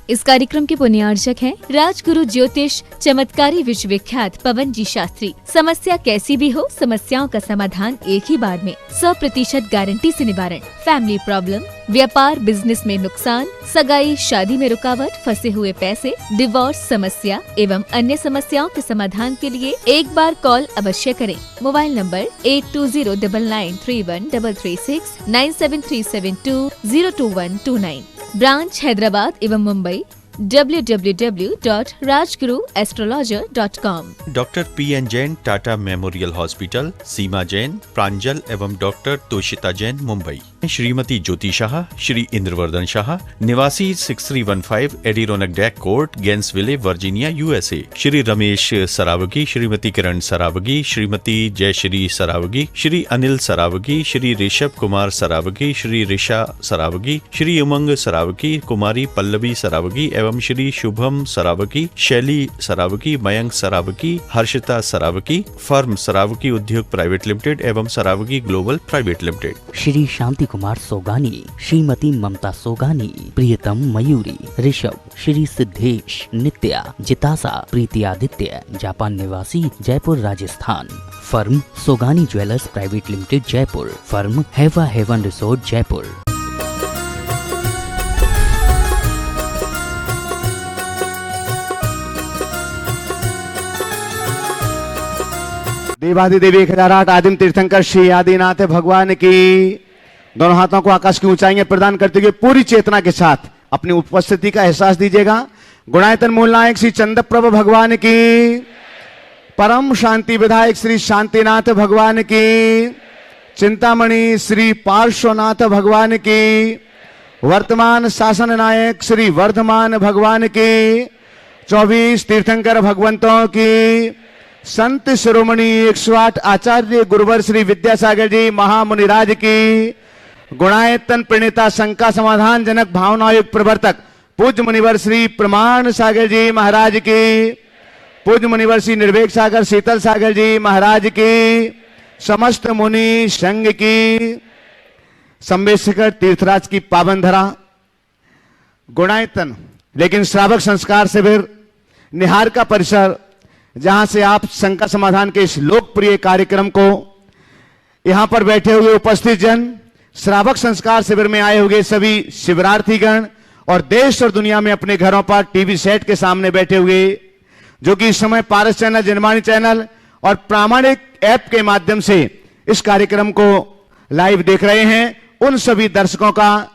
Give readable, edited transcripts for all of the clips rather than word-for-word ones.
इस कार्यक्रम के पुण्यार्चक हैं राजगुरु ज्योतिष चमत्कारी विश्वविख्यात पवन जी शास्त्री। समस्या कैसी भी हो, समस्याओं का समाधान एक ही बार में, 100% गारंटी से निवारण। फैमिली प्रॉब्लम, व्यापार बिजनेस में नुकसान, सगाई शादी में रुकावट, फंसे हुए पैसे, डिवोर्स समस्या एवं अन्य समस्याओं के समाधान के लिए एक बार कॉल अवश्य करें। Mobile number 8209931336 9737202129। ब्रांच हैदराबाद एवं Mumbai www.rajguruastrologer.com। Doctor PN Jain, Tata memorial hospital, Seema Jain, Pranjal एवं डॉक्टर तोषिता जैन, मुंबई। श्रीमती ज्योति शाह, श्री इंद्रवर्धन शाह, निवासी 6315 Adirondack deck court, Gainesville, Virginia, USA। Shri Ramesh Saraogi, Shrimati Kiran Saraogi, Shrimati Jayashree Saraogi, Shri Anil Saraogi, Shri Rishabh Kumar Saraogi, Shri Risha Saraogi, Shri Umang Saraogi, Kumari Pallavi Saraogi एवं Shri Shubham Saraogi, Shaili Saraogi, Mayank Saraogi, Harshita Saraogi, firm Saraogi Udyog private limited एवं Saraogi global private limited. Shri Shanti Kumar Sogani, Shrimati Mamta Sogani, Priyatam Mayuri, Rishabh, Shri Siddhesh, Nitya, Jitasa, Preeti Aditya, Japan निवासी, Jaipur Rajasthan. Firm Sogani jewellers private limited, Jaipur. Firm हेवा हेवन रिसोर्ट, जयपुर। देवाधिदेव 1008 आदिम तीर्थंकर श्री आदिनाथ भगवान की। दोनों हाथों को आकाश की ऊंचाई में प्रदान करते हुए पूरी चेतना के साथ अपनी उपस्थिति का एहसास दीजिएगा। गुणायतन मूल नायक श्री चंद्रप्रभ भगवान की, परम शांति विधायक श्री शांतिनाथ भगवान की, चिंतामणि श्री पार्श्वनाथ भगवान की, वर्तमान शासन नायक श्री वर्धमान भगवान की, 24 तीर्थंकर भगवंतों की, संत शिरोमणि 108 आचार्य गुरुवर श्री विद्यासागर जी महामुनिराज की, गुणायतन प्रणेता शंका समाधान जनक भावनायुक्त प्रवर्तक पूज्य मुनिवर श्री प्रमाण सागर जी महाराज की, पूज्य मुनिवर श्री निर्वेक सागर शीतल सागर जी महाराज की, समस्त मुनि संघ की, संवेशकर तीर्थराज की पावन धरा गुणायतन लेकिन श्रावक संस्कार शिविर निहार का परिसर, जहां से आप शंका समाधान के इस लोकप्रिय कार्यक्रम को यहां पर बैठे हुए उपस्थित जन, श्रावक संस्कार शिविर में आए हुए सभी शिविरार्थीगण और देश और दुनिया में अपने घरों पर टीवी सेट के सामने बैठे हुए जो कि इस समय पारस चैनल, जनवाणी चैनल और प्रामाणिक ऐप के माध्यम से इस कार्यक्रम को लाइव देख रहे हैं, उन सभी दर्शकों का,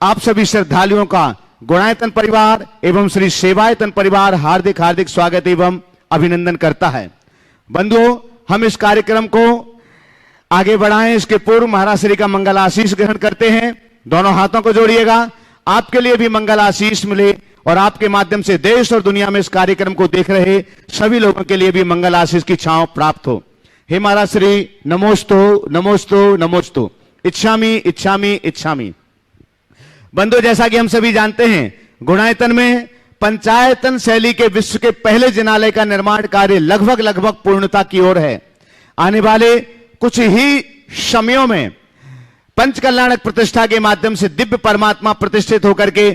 आप सभी श्रद्धालुओं का गुणायतन परिवार एवं श्री सेवायतन परिवार हार्दिक हार्दिक स्वागत एवं अभिनंदन करता है। बंधुओं, हम इस कार्यक्रम को आगे बढ़ाएं इसके पूर्व महाराज श्री का मंगल आशीष ग्रहण करते हैं। दोनों हाथों को जोड़िएगा, आपके लिए भी मंगल आशीष मिले और आपके माध्यम से देश और दुनिया में इस कार्यक्रम को देख रहे सभी लोगों के लिए भी मंगल आशीष की छांव प्राप्त हो। हे महाराज श्री, नमोस्तु नमोस्तु नमोस्तु, इच्छामि इच्छामि इच्छामि। बंधुओं, जैसा कि हम सभी जानते हैं, गुणायतन में पंचायतन शैली के विश्व के पहले जिनालय का निर्माण कार्य लगभग पूर्णता की ओर है। आने वाले कुछ ही समयों में पंचकल्याणक प्रतिष्ठा के माध्यम से दिव्य परमात्मा प्रतिष्ठित होकर के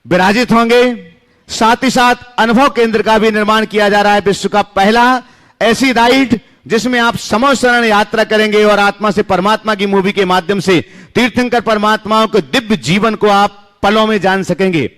विराजित होंगे। साथ ही साथ अनुभव केंद्र का भी निर्माण किया जा रहा है, विश्व का पहला ऐसी राइड जिसमें आप समोशरण यात्रा करेंगे और आत्मा से परमात्मा की मूवी के माध्यम से तीर्थंकर परमात्माओं के दिव्य जीवन को आप पलों में जान सकेंगे।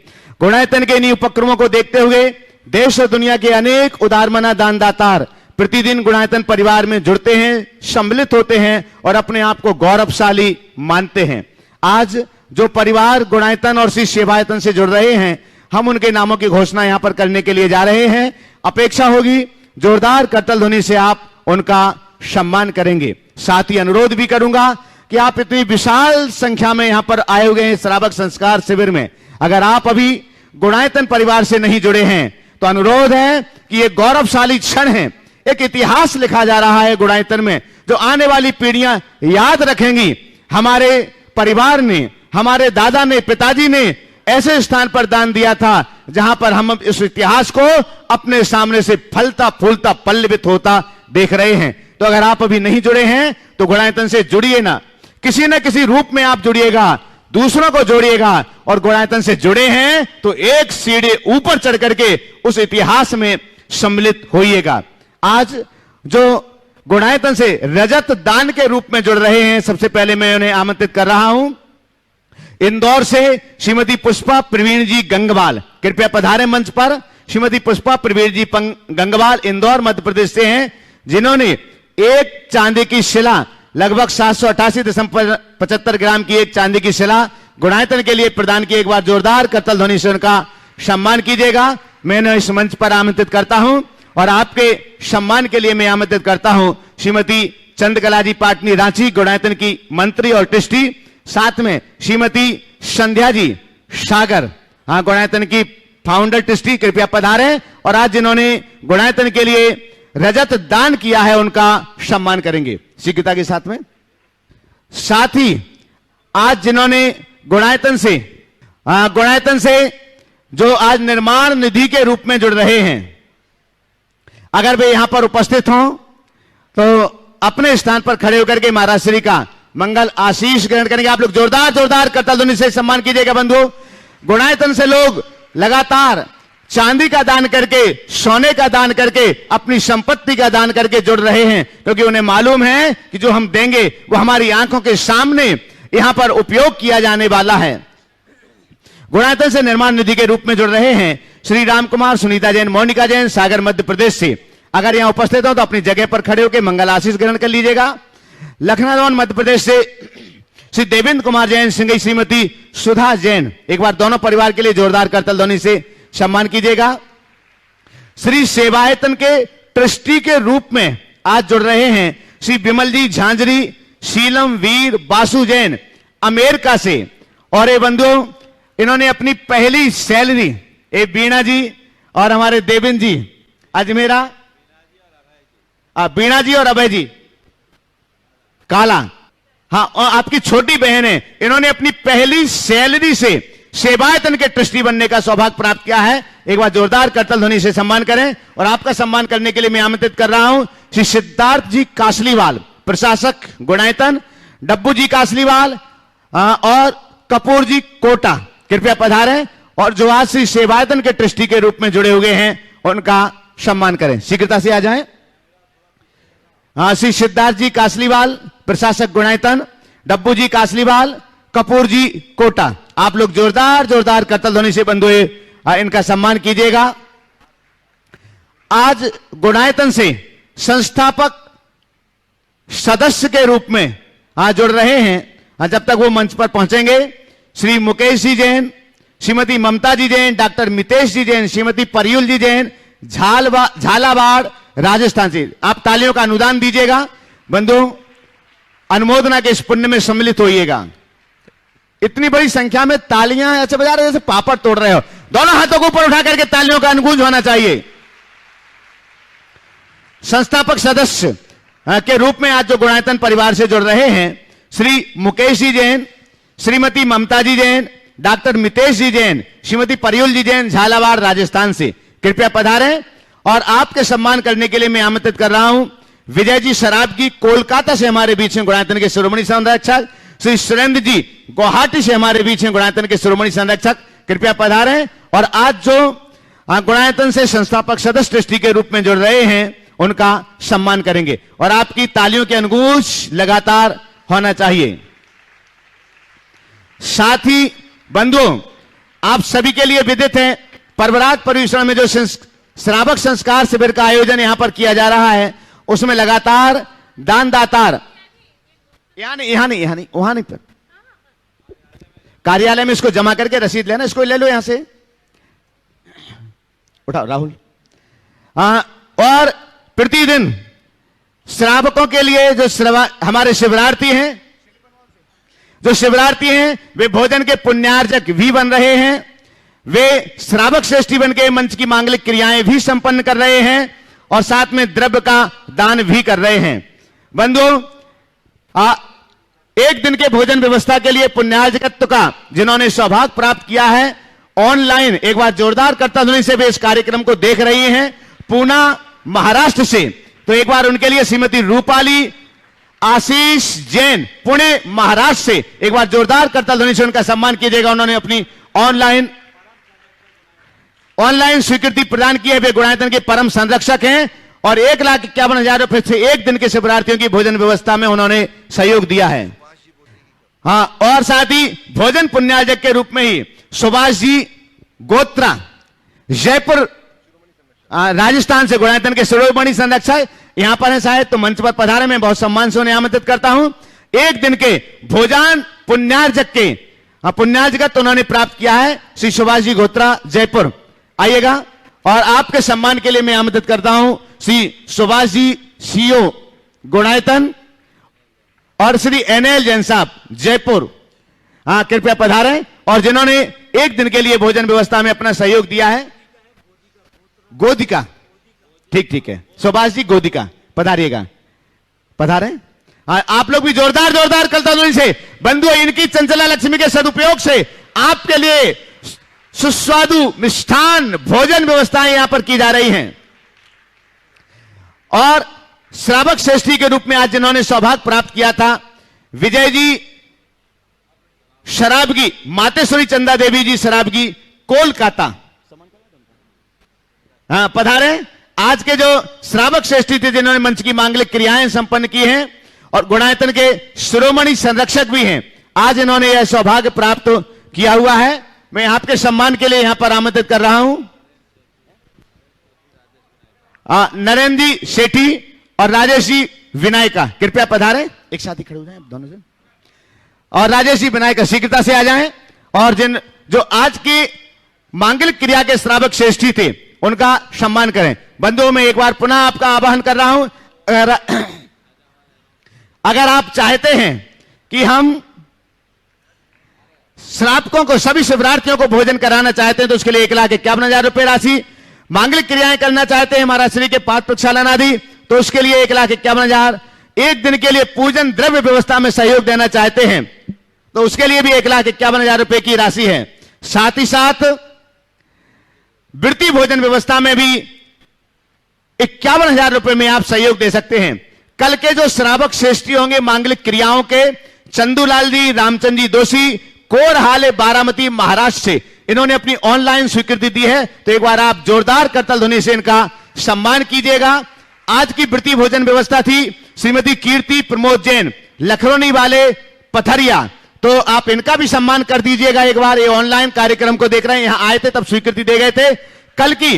गुणायतन के इन उपक्रमों को देखते हुए देश और दुनिया के अनेक उदारमना दानदातार प्रतिदिन गुणायतन परिवार में जुड़ते हैं, सम्मिलित होते हैं और अपने आप को गौरवशाली मानते हैं। आज जो परिवार गुणायतन और श्री सेवायतन से जुड़ रहे हैं, हम उनके नामों की घोषणा यहां पर करने के लिए जा रहे हैं। अपेक्षा होगी जोरदार करतल ध्वनि से आप उनका सम्मान करेंगे। साथ ही अनुरोध भी करूंगा कि आप इतनी विशाल संख्या में यहां पर आए हुए हैं श्रावक संस्कार शिविर में, अगर आप अभी गुणायतन परिवार से नहीं जुड़े हैं तो अनुरोध है कि यह गौरवशाली क्षण है, एक इतिहास लिखा जा रहा है गुणायतन में जो आने वाली पीढ़ियां याद रखेंगी। हमारे परिवार ने, हमारे दादा ने, पिताजी ने ऐसे स्थान पर दान दिया था जहां पर हम इस इतिहास को अपने सामने से फलता फूलता पल्लवित होता देख रहे हैं। तो अगर आप अभी नहीं जुड़े हैं तो गुणायतन से जुड़िए ना, किसी न किसी रूप में आप जुड़िएगा, दूसरों को जोड़िएगा और गुणायतन से जुड़े हैं तो एक सीढ़ी ऊपर चढ़ करके उस इतिहास में सम्मिलित होइएगा। आज जो गुणायतन से रजत दान के रूप में जुड़ रहे हैं, सबसे पहले मैं उन्हें आमंत्रित कर रहा हूं। इंदौर से श्रीमती पुष्पा प्रवीण जी गंगवाल, कृपया पधारें मंच पर। श्रीमती पुष्पा प्रवीण जी गंगवाल इंदौर मध्य प्रदेश से हैं, जिन्होंने एक चांदी की शिला, लगभग 788.75 ग्राम की एक चांदी की शिला गुणायतन के लिए प्रदान की। एक बार जोरदार करताल ध्वनि से उनका सम्मान कीजिएगा। मैं उन्हें इस मंच पर आमंत्रित करता हूं और आपके सम्मान के लिए मैं आमंत्रित करता हूं श्रीमती चंद्रकला जी पाटनी रांची, गुणायतन की मंत्री और ट्रस्टी, साथ में श्रीमती संध्या जी सागर, हाँ, गुणायतन की फाउंडर ट्रस्टी, कृपया पधारें और आज जिन्होंने गुणायतन के लिए रजत दान किया है उनका सम्मान करेंगे शीघ्रता के साथ में। साथ ही आज जिन्होंने गुणायतन से जो आज निर्माण निधि के रूप में जुड़ रहे हैं, अगर वे यहां पर उपस्थित हों तो अपने स्थान पर खड़े होकर के महाराज श्री का मंगल आशीष ग्रहण करेंगे। आप लोग जोरदार करताल ध्वनि से सम्मान कीजिएगा। बंधु, गुणायतन से लोग लगातार चांदी का दान करके, सोने का दान करके, अपनी संपत्ति का दान करके जुड़ रहे हैं, क्योंकि उन्हें मालूम है कि जो हम देंगे वो हमारी आंखों के सामने यहां पर उपयोग किया जाने वाला है। गुणायतन से निर्माण निधि के रूप में जुड़ रहे हैं श्री राम कुमार, सुनीता जैन, मोनिका जैन, सागर मध्य प्रदेश से। अगर यहां उपस्थित हो तो अपनी जगह पर खड़े होकर मंगल आशीष ग्रहण कर लीजिएगा। लखनऊ मध्य प्रदेश से श्री देवेंद्र कुमार जैन, सिंगई श्रीमती सुधा जैन, एक बार दोनों परिवार के लिए जोरदार करताल ध्वनि से सम्मान कीजिएगा। श्री सेवायतन के ट्रस्टी के रूप में आज जुड़ रहे हैं श्री विमल जी झांझरी, शीलम वीर बासु जैन, अमेरिका से। और ये बंधुओं, इन्होंने अपनी पहली सैलरी, ये बीणा जी और हमारे देवेंद्र जी अजमेरा, बीणा जी और अभय जी काला, हाँ, और आपकी छोटी बहन है, इन्होंने अपनी पहली सैलरी से सेवायतन के ट्रस्टी बनने का सौभाग्य प्राप्त किया है। एक बार जोरदार करताल ध्वनि से सम्मान करें। और आपका सम्मान करने के लिए मैं आमंत्रित कर रहा हूं श्री सिद्धार्थ जी कासलीवाल, प्रशासक गुणायतन, डब्बू जी कासलीवाल और कपूर जी कोटा, कृपया पधारें और जो आज श्री सेवायतन के ट्रस्टी के रूप में जुड़े हुए हैं उनका सम्मान करें। शीघ्रता से आ जाएं। श्री सिद्धार्थ जी कासलीवाल, प्रशासक गुणायतन, डब्बू जी कासलीवाल, कपूर जी कोटा, आप लोग जोरदार करताल ध्वनि से बंधुए इनका सम्मान कीजिएगा। आज गुणायतन से संस्थापक सदस्य के रूप में जुड़ रहे हैं, जब तक वो मंच पर पहुंचेंगे, श्री मुकेश जी जैन, श्रीमती ममता जी जैन, डॉक्टर मितेश जी जैन, श्रीमती परियुल जी जैन, झालावाड़ राजस्थान से। आप तालियों का अनुदान दीजिएगा। बंधु, अनुमोदना के इस पुण्य में सम्मिलित होइएगा। इतनी बड़ी संख्या में तालियां ऐसे बजा रहे जैसे पापड़ तोड़ रहे हो। दोनों हाथों को ऊपर उठा करके तालियों का अनुगूंज होना चाहिए। संस्थापक सदस्य के रूप में आज जो गुणायतन परिवार से जुड़ रहे हैं श्री मुकेश जी जैन, श्रीमती ममता जी जैन, डॉक्टर मितेश जी जैन, श्रीमती परियुल जी जैन, झालावाड़ राजस्थान से, कृपया पधारें। और आपके सम्मान करने के लिए मैं आमंत्रित कर रहा हूं विजय जी सराब की, कोलकाता से हमारे बीच में गुणायतन के शिरोमणि संरक्षक। श्री सुरेंद्र जी गुवाहाटी से हमारे बीच में गुणायतन के शिरोमणि संरक्षक, कृपया पधारें। और आज जो गुणायतन से संस्थापक सदस्य ट्रस्टी के रूप में जुड़ रहे हैं उनका सम्मान करेंगे। और आपकी तालियों के अनुगूंज लगातार होना चाहिए। साथ ही बंधुओं, आप सभी के लिए विदित है, परवरात परिवेषण में जो श्रावक संस्कार शिविर का आयोजन यहां पर किया जा रहा है, उसमें लगातार दानदातार, यहां नहीं, वहां नहीं, पर कार्यालय में इसको जमा करके रसीद लेना, इसको ले लो यहां से, उठाओ राहुल। और प्रतिदिन श्रावकों के लिए जो हमारे शिवरार्थी हैं, वे भोजन के पुण्यार्जक भी बन रहे हैं। वे श्रावक श्रेष्ठी बन के मंच की मांगलिक क्रियाएं भी संपन्न कर रहे हैं और साथ में द्रव्य का दान भी कर रहे हैं। बंधुओं, एक दिन के भोजन व्यवस्था के लिए पुण्यार्जकत्व का जिन्होंने सौभाग्य प्राप्त किया है, ऑनलाइन एक बार जोरदार करताल ध्वनि से वे इस कार्यक्रम को देख रही हैं, पूना महाराष्ट्र से, तो एक बार उनके लिए श्रीमती रूपाली आशीष जैन पुणे महाराष्ट्र से, एक बार जोरदार करताल ध्वनि से उनका सम्मान कीजिएगा। उन्होंने अपनी ऑनलाइन स्वीकृति प्रदान की है। वे गुणायतन के परम संरक्षक हैं और 1,51,000 रुपए से एक दिन के शिवरार्थियों की भोजन व्यवस्था में उन्होंने सहयोग दिया है। हाँ, और साथ ही भोजन पुण्यार्जक के रूप में ही सुभाष जी गोत्रा जयपुर राजस्थान से गुणायतन के शिरोमणि संरक्षक यहां पर है शायद, तो मंच पर पधारे। मैं बहुत सम्मान से उन्हें आमंत्रित करता हूं। एक दिन के भोजन पुण्यार्जक के पुण्यार्जक उन्होंने प्राप्त किया है श्री सुभाष जी गोत्रा जयपुर। आइएगा और आपके सम्मान के लिए मैं आमंत्रित करता हूं श्री सुभाष जी सीओ गुणायतन और श्री NL जैन साहब जयपुर। हाँ, कृपया पधारें। और जिन्होंने एक दिन के लिए भोजन व्यवस्था में अपना सहयोग दिया है, गोदिका, ठीक है, सुभाष जी गोदिका, पधारिएगा, पधारें। आप लोग भी जोरदार करताल से बंधु, इनकी चंचला लक्ष्मी के सदुपयोग से आपके लिए सुस्वादु मिष्ठान भोजन व्यवस्थाएं यहां पर की जा रही हैं। और श्रावक श्रेष्ठी के रूप में आज जिन्होंने सौभाग्य प्राप्त किया था, विजय जी शराबगी, मातेश्वरी चंदा देवी जी शराबगी, कोलकाता। हाँ, पधारे। आज के जो श्रावक श्रेष्ठी थे जिन्होंने मंच की मांगलिक क्रियाएं संपन्न की हैं और गुणायतन के शिरोमणि संरक्षक भी हैं, आज इन्होंने यह सौभाग्य प्राप्त किया हुआ है। मैं आपके सम्मान के लिए यहां पर आमंत्रित कर रहा हूं नरेंद्र जी सेठी और राजेश जी विनायका, कृपया पधारें। एक साथ ही खड़े हो जाएं दोनों से, और राजेश जी विनायका शीघ्रता से आ जाएं। और जो आज की मांगलिक क्रिया के श्रावक श्रेष्ठी थे उनका सम्मान करें। बंधुओं, मैं एक बार पुनः आपका आह्वान कर रहा हूं, अगर आप चाहते हैं कि हम श्रावकों को, सभी शिवरार्थियों को भोजन कराना चाहते हैं, तो उसके लिए 1,51,000 रुपए राशि, मांगलिक क्रियाएं करना चाहते हैं महाराज श्री के पाद प्रक्षालन आदि, तो उसके लिए 1,51,000, एक दिन के लिए पूजन द्रव्य व्यवस्था में सहयोग देना चाहते हैं तो उसके लिए भी 1,51,000 रुपए की राशि है। साथ ही साथ वृत्ति भोजन व्यवस्था में भी 51,000 रुपए में आप सहयोग दे सकते हैं। कल के जो श्रावक श्रेष्ठी होंगे मांगलिक क्रियाओं के, चंदूलाल जी, रामचंद्र जी दोषी, कोरहाले बारामती महाराष्ट्र से, इन्होंने अपनी ऑनलाइन स्वीकृति दी है, तो एक बार आप जोरदार करताल ध्वनि से इनका सम्मान कीजिएगा। आज की वृत्ति भोजन व्यवस्था थी श्रीमती कीर्ति प्रमोद जैन, लखनऊ वाले पथरिया, तो आप इनका भी सम्मान कर दीजिएगा एक बार। ये ऑनलाइन कार्यक्रम को देख रहे हैं, यहां आए थे तब स्वीकृति दे गए थे। कल की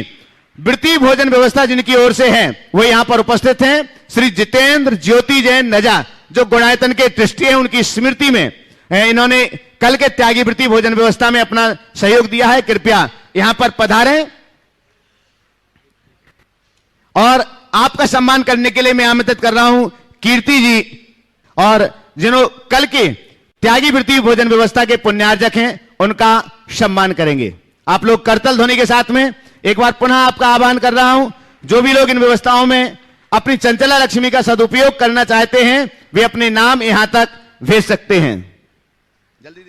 वृत्ति भोजन व्यवस्था जिनकी ओर से है वो यहां पर उपस्थित हैं श्री जितेंद्र ज्योति जैन नजा, जो गुणायतन के ट्रस्टी हैं, उनकी स्मृति में इन्होंने कल के त्यागी वृत्ति भोजन व्यवस्था में अपना सहयोग दिया है। कृपया यहां पर पधारें और आपका सम्मान करने के लिए मैं आमंत्रित कर रहा हूं कीर्ति जी, और जिन्हों कल के त्यागी वृत्ति भोजन व्यवस्था के पुण्यार्जक हैं, उनका सम्मान करेंगे। आप लोग करताल ध्वनि के साथ में एक बार पुनः आपका आह्वान कर रहा हूं, जो भी लोग इन व्यवस्थाओं में अपनी चंचला लक्ष्मी का सदुपयोग करना चाहते हैं वे अपने नाम यहां तक भेज सकते हैं। जल्दी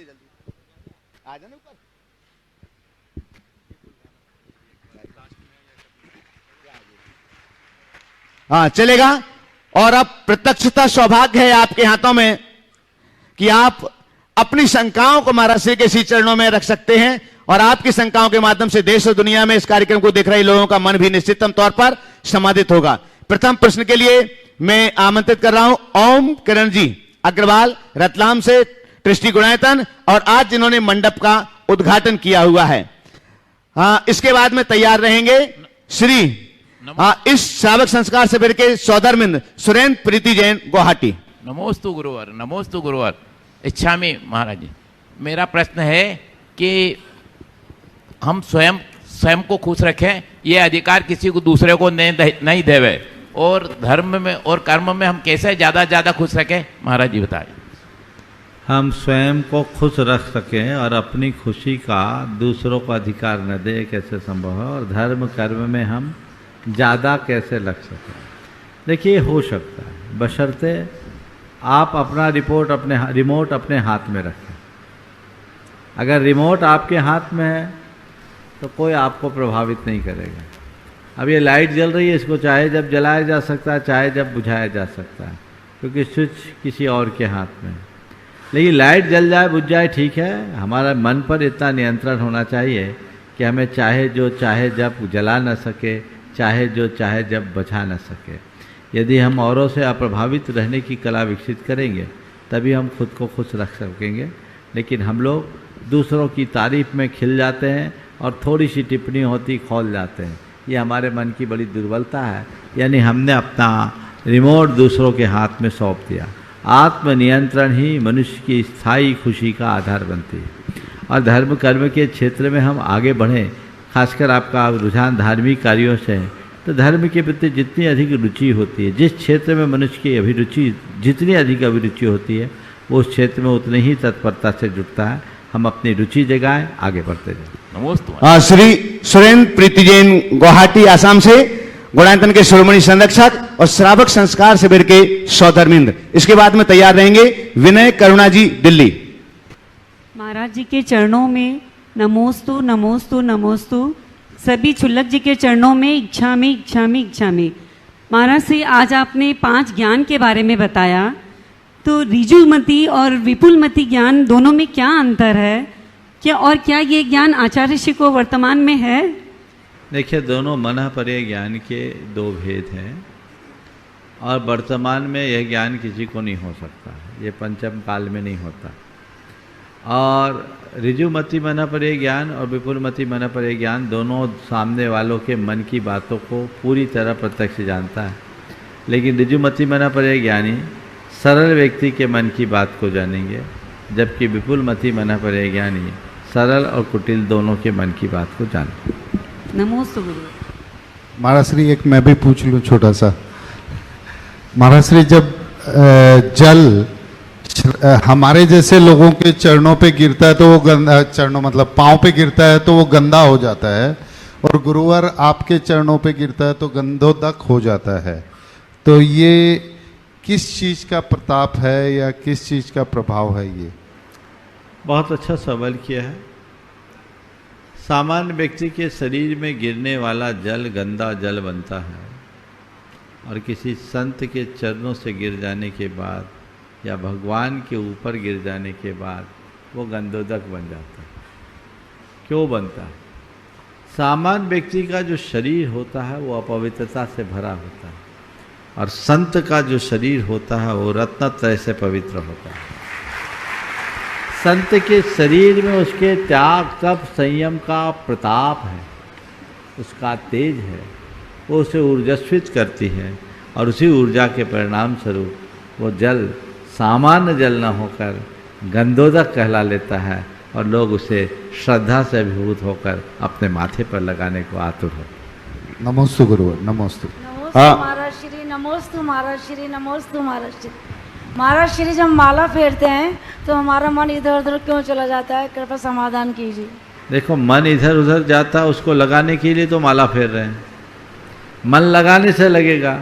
आ जाना ऊपर। हाँ, चलेगा। और अब प्रत्यक्षता सौभाग्य है आपके हाथों में कि आप अपनी शंकाओं को महाराज श्री के श्री चरणों में रख सकते हैं और आपकी शंकाओं के माध्यम से देश और दुनिया में इस कार्यक्रम को देख रहे लोगों का मन भी निश्चितम तौर पर समाधित होगा। प्रथम प्रश्न के लिए मैं आमंत्रित कर रहा हूं ओम किरण जी अग्रवाल, रतलाम से, ट्रस्टी गुणायतन, और आज जिन्होंने मंडप का उद्घाटन किया हुआ है। इसके बाद में तैयार रहेंगे श्री इस श्रावक संस्कार शिविर के सौधर्मिंद सुरेंद्र प्रीति जैन, गुवाहाटी। नमोस्तु गुरुवर, नमोस्तु गुरुवर। इच्छामी महाराज जी, मेरा प्रश्न है कि हम स्वयं को खुश रखें, ये अधिकार किसी को दूसरे को नहीं देवे, और धर्म में और कर्म में हम कैसे ज़्यादा खुश रखें महाराज जी बताएं। हम स्वयं को खुश रख सकें और अपनी खुशी का दूसरों को अधिकार न दे, कैसे संभव है, और धर्म कर्म में हम ज़्यादा कैसे लग सकें। देखिए, हो सकता है बशर्ते आप अपना रिमोट अपने हाथ में रखें। अगर रिमोट आपके हाथ में है तो कोई आपको प्रभावित नहीं करेगा। अब ये लाइट जल रही है, इसको चाहे जब जलाया जा सकता है, चाहे जब बुझाया जा सकता है। क्योंकि स्विच किसी और के हाथ में है। लेकिन लाइट जल जाए बुझ जाए ठीक है, हमारा मन पर इतना नियंत्रण होना चाहिए कि हमें चाहे जो चाहे जब जला न सके, चाहे जो चाहे जब बचा न सके। यदि हम औरों से अप्रभावित रहने की कला विकसित करेंगे तभी हम खुद को खुश रख सकेंगे। लेकिन हम लोग दूसरों की तारीफ में खिल जाते हैं और थोड़ी सी टिप्पणी होती खौल जाते हैं। ये हमारे मन की बड़ी दुर्बलता है, यानी हमने अपना रिमोट दूसरों के हाथ में सौंप दिया। आत्मनियंत्रण ही मनुष्य की स्थायी खुशी का आधार बनती है। और धर्म कर्म के क्षेत्र में हम आगे बढ़ें, खासकर आपका रुझान धार्मिक कार्यों से है, तो धर्म के प्रति जितनी अधिक रुचि होती है, जिस क्षेत्र में मनुष्य की अभिरुचि जितनी अधिक अभिरुचि होती है, वो उस क्षेत्र में उतनी ही तत्परता से जुटता है। हम अपनी रुचि जगाएं, आगे बढ़ते जाएं। नमस्ते। श्री सुरेंद्र प्रीति जैन गुवाहाटी आसाम से गुणायतन के शिरोमणि संरक्षक और श्रावक संस्कार शिविर के सौधर्मिंद्र। इसके बाद में तैयार रहेंगे विनय करुणा जी दिल्ली। महाराज जी के चरणों में नमोस्तु नमोस्तु नमोस्तु। सभी क्षुल्लक जी के चरणों में इच्छा में इच्छा में इच्छा में। महाराज से आज आपने 5 ज्ञान के बारे में बताया, तो ऋजुमति और विपुलमति ज्ञान दोनों में क्या अंतर है, क्या ये ज्ञान आचार्य ऋषि को वर्तमान में है? देखिए, दोनों मनः परे ज्ञान के 2 भेद हैं और वर्तमान में यह ज्ञान किसी को नहीं हो सकता, ये पंचम काल में नहीं होता। और ऋजुमति मनः परे ज्ञान और विपुलमति मनः परे ज्ञान दोनों सामने वालों के मन की बातों को पूरी तरह प्रत्यक्ष जानता है। लेकिन ऋजुमति मनः परे ज्ञानी सरल व्यक्ति के मन की बात को जानेंगे, जबकि विपुलमति मनः परे ज्ञानी सरल और कुटिल दोनों के मन की बात को जानते। नमोस्तु गुरु। महाराज श्री, एक मैं भी पूछ लूँ छोटा सा। महाराज श्री, जब जल हमारे जैसे लोगों के चरणों पे गिरता है तो वो गंदा, चरणों मतलब पाँव पे गिरता है तो वो गंदा हो जाता है, और गुरुवर आपके चरणों पे गिरता है तो गंधोदक हो जाता है। तो ये किस चीज़ का प्रताप है या किस चीज़ का प्रभाव है? ये बहुत अच्छा सवाल किया है। सामान्य व्यक्ति के शरीर में गिरने वाला जल गंदा जल बनता है, और किसी संत के चरणों से गिर जाने के बाद या भगवान के ऊपर गिर जाने के बाद वो गंधोदक बन जाता है। क्यों बनता है? सामान्य व्यक्ति का जो शरीर होता है वो अपवित्रता से भरा होता है, और संत का जो शरीर होता है वो रत्नत्रय से पवित्र होता है। संत के शरीर में उसके त्याग, तप, संयम का प्रताप है, उसका तेज है, वो उसे ऊर्जस्वित करती है, और उसी ऊर्जा के परिणाम स्वरूप वो जल सामान्य जल न होकर गंधोदक कहला लेता है, और लोग उसे श्रद्धा से अभिभूत होकर अपने माथे पर लगाने को आतुर हो। नमोस्तु गुरुवर, नमोस्तु। महाराज श्री, नमोस्तु महाराज श्री, नमोस्तु महाराज श्री। महाराज श्री, जब माला फेरते हैं तो हमारा मन इधर उधर क्यों चला जाता है? कृपया समाधान कीजिए। देखो, मन इधर उधर जाता है, उसको लगाने के लिए तो माला फेर रहे हैं। मन लगाने से लगेगा।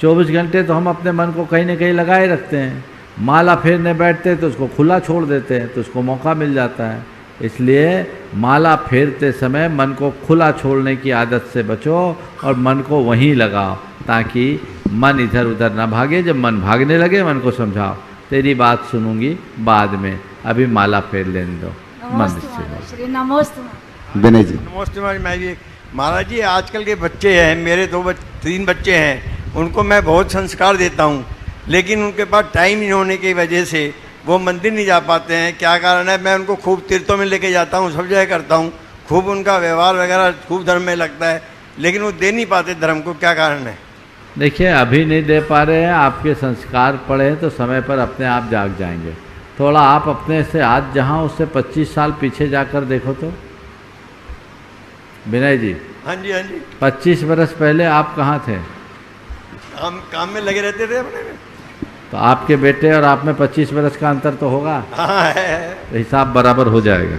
24 घंटे तो हम अपने मन को कहीं ना कहीं लगाए रखते हैं। माला फेरने बैठते तो उसको खुला छोड़ देते हैं, तो उसको मौका मिल जाता है। इसलिए माला फेरते समय मन को खुला छोड़ने की आदत से बचो और मन को वहीं लगाओ, ताकि मन इधर उधर ना भागे। जब मन भागने लगे, मन को समझाओ, तेरी बात सुनूंगी बाद में, अभी माला फेर लेने दो। मन से नमोस्तु। विनय जी। नमस्ते महाराज जी, आजकल के बच्चे हैं, मेरे 3 बच्चे हैं, उनको मैं बहुत संस्कार देता हूँ, लेकिन उनके पास टाइम नहीं होने की वजह से वो मंदिर नहीं जा पाते हैं। क्या कारण है? मैं उनको खूब तीर्थों में लेके जाता हूँ, सब जगह करता हूँ, खूब उनका व्यवहार वगैरह खूब धर्म में लगता है, लेकिन वो दे नहीं पाते धर्म को। क्या कारण है? देखिए, अभी नहीं दे पा रहे हैं, आपके संस्कार पड़े हैं तो समय पर अपने आप जाग जाएंगे। थोड़ा आप अपने से आज जहाँ उससे 25 साल पीछे जाकर देखो तो। विनय जी। हाँ जी, हाँ जी। 25 बरस पहले आप कहाँ थे? हम काम में लगे रहते थे अपने में। तो आपके बेटे और आप में 25 बरस का अंतर तो होगा। हाँ है। तो हिसाब बराबर हो जाएगा।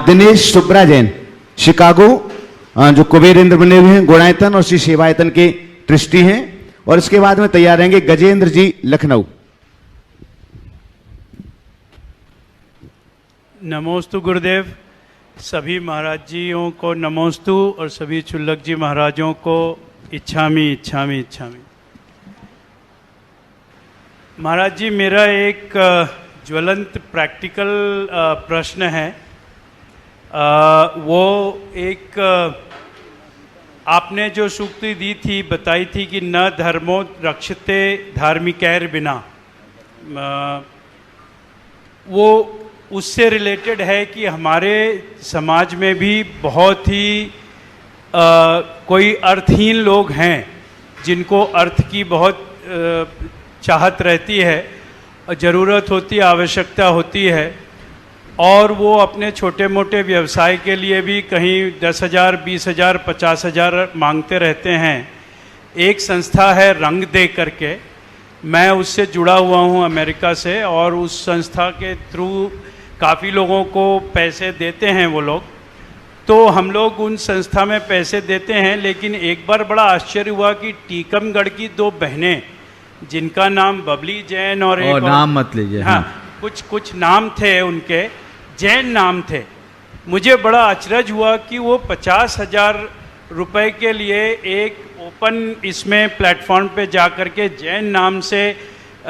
दिनेश सुब्रा जैन शिकागो, जो कुबेर इंद्र बने हुए हैं, गुणायतन और श्री सेवायतन के ट्रस्टी हैं। और इसके बाद में तैयार रहेंगे गजेंद्र जी लखनऊ। नमोस्तु गुरुदेव। सभी महाराज जियों को नमोस्तु, और सभी क्षुल्लक जी महाराजों को इच्छामी इच्छामी इच्छामी। महाराज जी, मेरा एक ज्वलंत प्रैक्टिकल प्रश्न है। वो एक आपने जो सूक्ति दी थी, बताई थी कि न धर्मो रक्षते धार्मिकैर बिना, वो उससे रिलेटेड है कि हमारे समाज में भी बहुत ही कोई अर्थहीन लोग हैं जिनको अर्थ की बहुत चाहत रहती है, ज़रूरत होती है, आवश्यकता होती है, और वो अपने छोटे मोटे व्यवसाय के लिए भी कहीं 10,000, 20,000, 50,000 मांगते रहते हैं। एक संस्था है रंग दे करके, मैं उससे जुड़ा हुआ हूँ अमेरिका से, और उस संस्था के थ्रू काफ़ी लोगों को पैसे देते हैं वो लोग। तो हम लोग उन संस्था में पैसे देते हैं, लेकिन एक बार बड़ा आश्चर्य हुआ कि टीकमगढ़ की 2 बहनें, जिनका नाम बबली जैन और एक नाम मत लीजिए, हाँ, कुछ नाम थे उनके, जैन नाम थे। मुझे बड़ा अचरज हुआ कि वो 50,000 रुपए के लिए एक ओपन इसमें प्लेटफॉर्म पे जा कर के जैन नाम से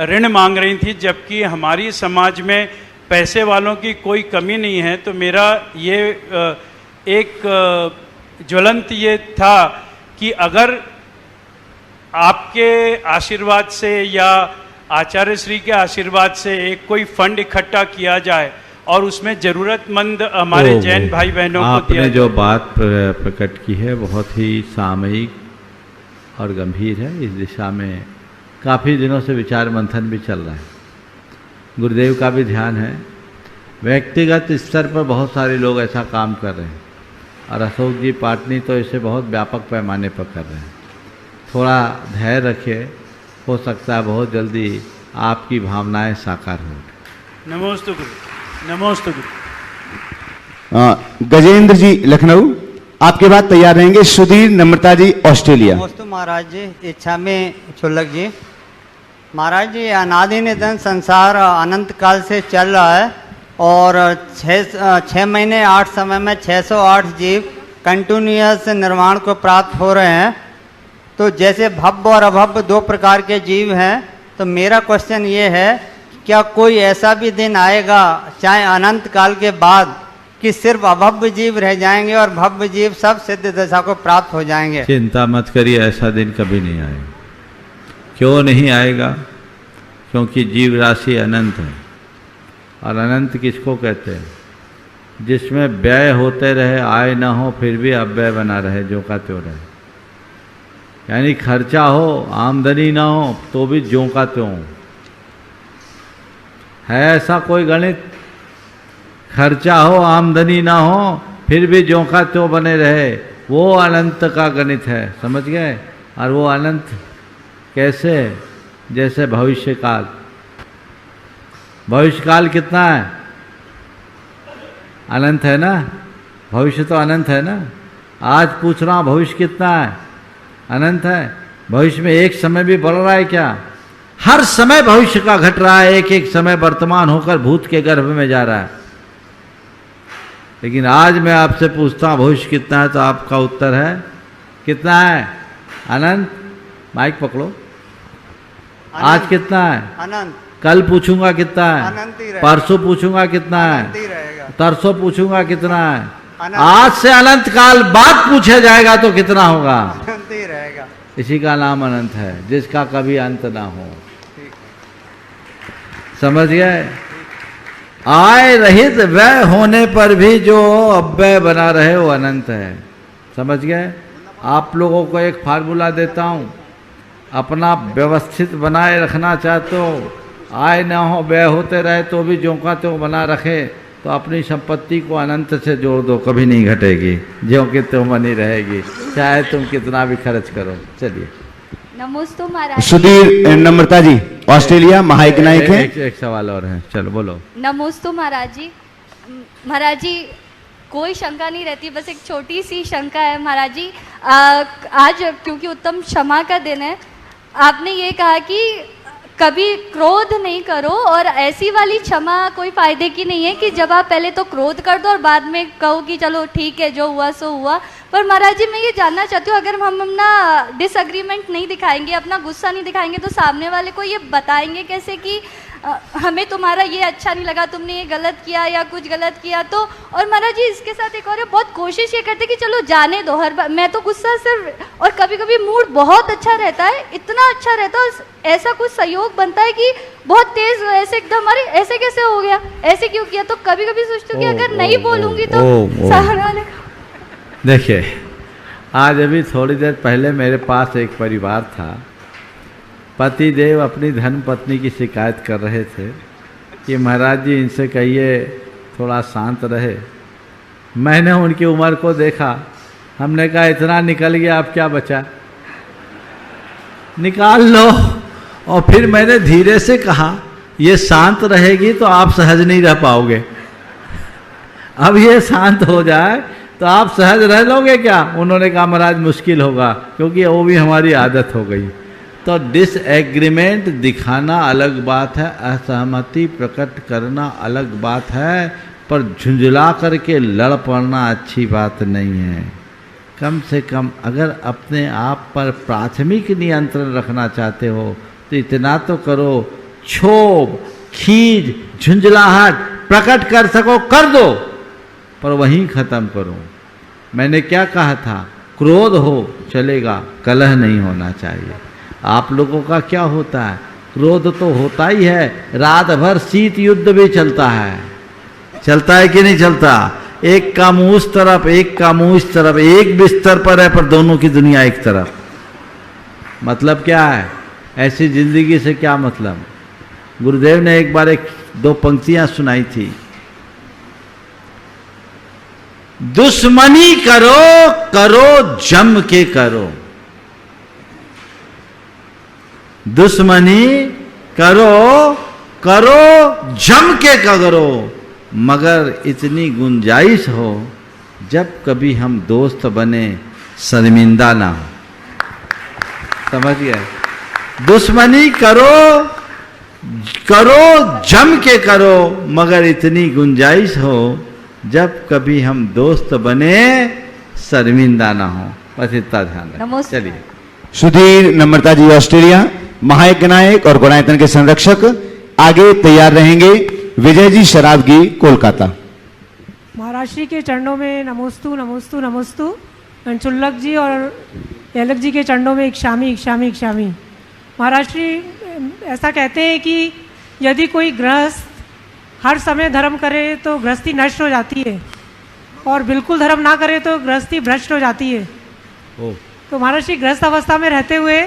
ऋण मांग रही थी, जबकि हमारी समाज में पैसे वालों की कोई कमी नहीं है। तो मेरा ये एक ज्वलंत ये था कि अगर आपके आशीर्वाद से या आचार्य श्री के आशीर्वाद से एक कोई फंड इकट्ठा किया जाए और उसमें ज़रूरतमंद हमारे जैन भाई बहनों को दिया जाए। आपने जो बात प्रकट की है बहुत ही सामयिक और गंभीर है। इस दिशा में काफ़ी दिनों से विचार मंथन भी चल रहा है, गुरुदेव का भी ध्यान है। व्यक्तिगत स्तर पर बहुत सारे लोग ऐसा काम कर रहे हैं, और अशोक जी पाटनी तो इसे बहुत व्यापक पैमाने पर कर रहे हैं। थोड़ा धैर्य रखिए, हो सकता है बहुत जल्दी आपकी भावनाएं साकार हो। नमोस्तु गुरु, नमोस्तु गुरु। गजेंद्र जी लखनऊ, आपके बाद तैयार रहेंगे सुधीर नम्रता जी ऑस्ट्रेलिया। नमोस्तु महाराज जी, इच्छा में छुल्लक जी। महाराज जी, अनादि निधन संसार अनंत काल से चल रहा है, और 6 महीने 8 समय में 608 जीव कंटिन्यूअस निर्वाण को प्राप्त हो रहे हैं। तो जैसे भव्य और अभव्य 2 प्रकार के जीव हैं, तो मेरा क्वेश्चन ये है, क्या कोई ऐसा भी दिन आएगा चाहे अनंत काल के बाद कि सिर्फ अभव्य जीव रह जाएंगे और भव्य जीव सब सिद्ध दशा को प्राप्त हो जाएंगे? चिंता मत करिए, ऐसा दिन कभी नहीं आएगा। क्यों नहीं आएगा? क्योंकि जीव राशि अनंत है, और अनंत किसको कहते हैं? जिसमें व्यय होते रहे, आय ना हो फिर भी अव्यय बना रहे, जो का त्यों रहे। यानी खर्चा हो, आमदनी ना हो तो भी ज्यों का त्यों है। ऐसा कोई गणित? खर्चा हो, आमदनी ना हो फिर भी ज्यों का त्यों बने रहे, वो अनंत का गणित है, समझ गए? और वो अनंत कैसे? जैसे भविष्यकाल। भविष्यकाल कितना है? अनंत है ना? भविष्य तो अनंत है ना? आज पूछ रहा हूँ भविष्य कितना है? अनंत है। भविष्य में एक समय भी बढ़ रहा है क्या? हर समय भविष्य का घट रहा है, एक एक समय वर्तमान होकर भूत के गर्भ में जा रहा है। लेकिन आज मैं आपसे पूछता हूँ भविष्य कितना है, तो आपका उत्तर है कितना है? अनंत। माइक पकड़ो। आज कितना है? अनंत। कल पूछूंगा कितना है? अनंत ही रहेगा। परसों पूछूंगा कितना है? अनंत ही रहेगा। तरसों पूछूंगा कितना है? अनंत। आज से अनंत काल बाद पूछा जाएगा तो कितना होगा? अनंत ही रहेगा। इसी का नाम अनंत है, जिसका कभी अंत ना हो। समझ गए? आय रहित व्यय होने पर भी जो अव्यय बना रहे वो अनंत है। समझ गए? आप लोगों को एक फार्मूला देता हूँ, अपना व्यवस्थित बनाए रखना चाहते हो, आय ना हो व्यय होते रहे तो भी ज्यों का त्यों बना रखे, तो अपनी संपत्ति को अनंत से जोड़ दो, कभी नहीं घटेगी, ज्यों की त्यों बनी रहेगी, चाहे तुम कितना भी खर्च करो। चलिए। नमोस्तु महाराज। सुधीर नम्रता जी ऑस्ट्रेलिया, महायक नायक है। एक सवाल और है, चलो बोलो। नमोस्तु महाराज जी। महाराज जी, कोई शंका नहीं रहती, बस एक छोटी सी शंका है महाराज जी। आज क्योंकि उत्तम क्षमा का दिन है, आपने ये कहा कि कभी क्रोध नहीं करो, और ऐसी वाली क्षमा कोई फायदे की नहीं है कि जब आप पहले तो क्रोध कर दो और बाद में कहो कि चलो ठीक है जो हुआ सो हुआ, पर महाराज जी मैं ये जानना चाहती हूँ, अगर हम अपना डिसएग्रीमेंट नहीं दिखाएंगे, अपना गुस्सा नहीं दिखाएंगे, तो सामने वाले को ये बताएंगे कैसे कि हमें तुम्हारा ये अच्छा नहीं लगा, तुमने ये गलत किया या कुछ गलत किया। तो और महाराज जी इसके साथ एक और है, बहुत कोशिश ये करते कि चलो जाने दो, हर बार मैं तो गुस्सा सिर्फ, और कभी कभी मूड बहुत अच्छा रहता है, इतना अच्छा रहता है और ऐसा कुछ सहयोग बनता है कि बहुत तेज ऐसे एकदम, अरे ऐसे कैसे हो गया, ऐसे क्यों किया। तो कभी कभी सोचती हूँ कि अगर नहीं बोलूंगी तो सामने वाले। देखिए, आज अभी थोड़ी देर पहले मेरे पास एक परिवार था, पति देव अपनी धर्म पत्नी की शिकायत कर रहे थे कि महाराज जी इनसे कहिए थोड़ा शांत रहे। मैंने उनकी उम्र को देखा, हमने कहा इतना निकल गया, अब क्या बचा, निकाल लो। और फिर मैंने धीरे से कहा ये शांत रहेगी तो आप सहज नहीं रह पाओगे, अब ये शांत हो जाए तो आप सहज रह लोगे क्या। उन्होंने कहा महाराज मुश्किल होगा, क्योंकि वो भी हमारी आदत हो गई। तो डिसएग्रीमेंट दिखाना अलग बात है, असहमति प्रकट करना अलग बात है, पर झुंझला करके लड़ पड़ना अच्छी बात नहीं है। कम से कम अगर अपने आप पर प्राथमिक नियंत्रण रखना चाहते हो तो इतना तो करो, क्षोभ, खीज, झुंझलाहट प्रकट कर सको कर दो, पर वहीं ख़त्म करो। मैंने क्या कहा था, क्रोध हो चलेगा, कलह नहीं होना चाहिए। आप लोगों का क्या होता है, क्रोध तो होता ही है, रात भर शीत युद्ध भी चलता है कि नहीं चलता। एक का मुंह उस तरफ, एक का मुंह इस तरफ, एक बिस्तर पर है पर दोनों की दुनिया एक तरफ। मतलब क्या है, ऐसी जिंदगी से क्या मतलब। गुरुदेव ने एक बार दो पंक्तियां सुनाई थी, दुश्मनी करो करो जम के करो, दुश्मनी करो करो जम के करो, मगर इतनी गुंजाइश हो जब कभी हम दोस्त बने शर्मिंदा ना हो। समझ गए, दुश्मनी करो करो जम के करो, मगर इतनी गुंजाइश हो जब कभी हम दोस्त बने शर्मिंदा ना हो। बस इतना ध्यान रखें। चलिए। सुधीर नम्रता जी ऑस्ट्रेलिया, महायज्ञ नायक और गुणायतन के संरक्षक आगे तैयार रहेंगे। विजय जी शराबगी कोलकाता। महाराज श्री के चरणों में नमोस्तु नमोस्तु नमोस्तु। चुल्लक जी और एलक जी के चरणों में इक्षामी इक्षामी इक्षामी। महाराज श्री ऐसा कहते हैं कि यदि कोई गृहस्थ हर समय धर्म करे तो गृहस्थी नष्ट हो जाती है, और बिल्कुल धर्म ना करे तो गृहस्थी भ्रष्ट हो जाती है। तो महाराज श्री गृहस्थ अवस्था में रहते हुए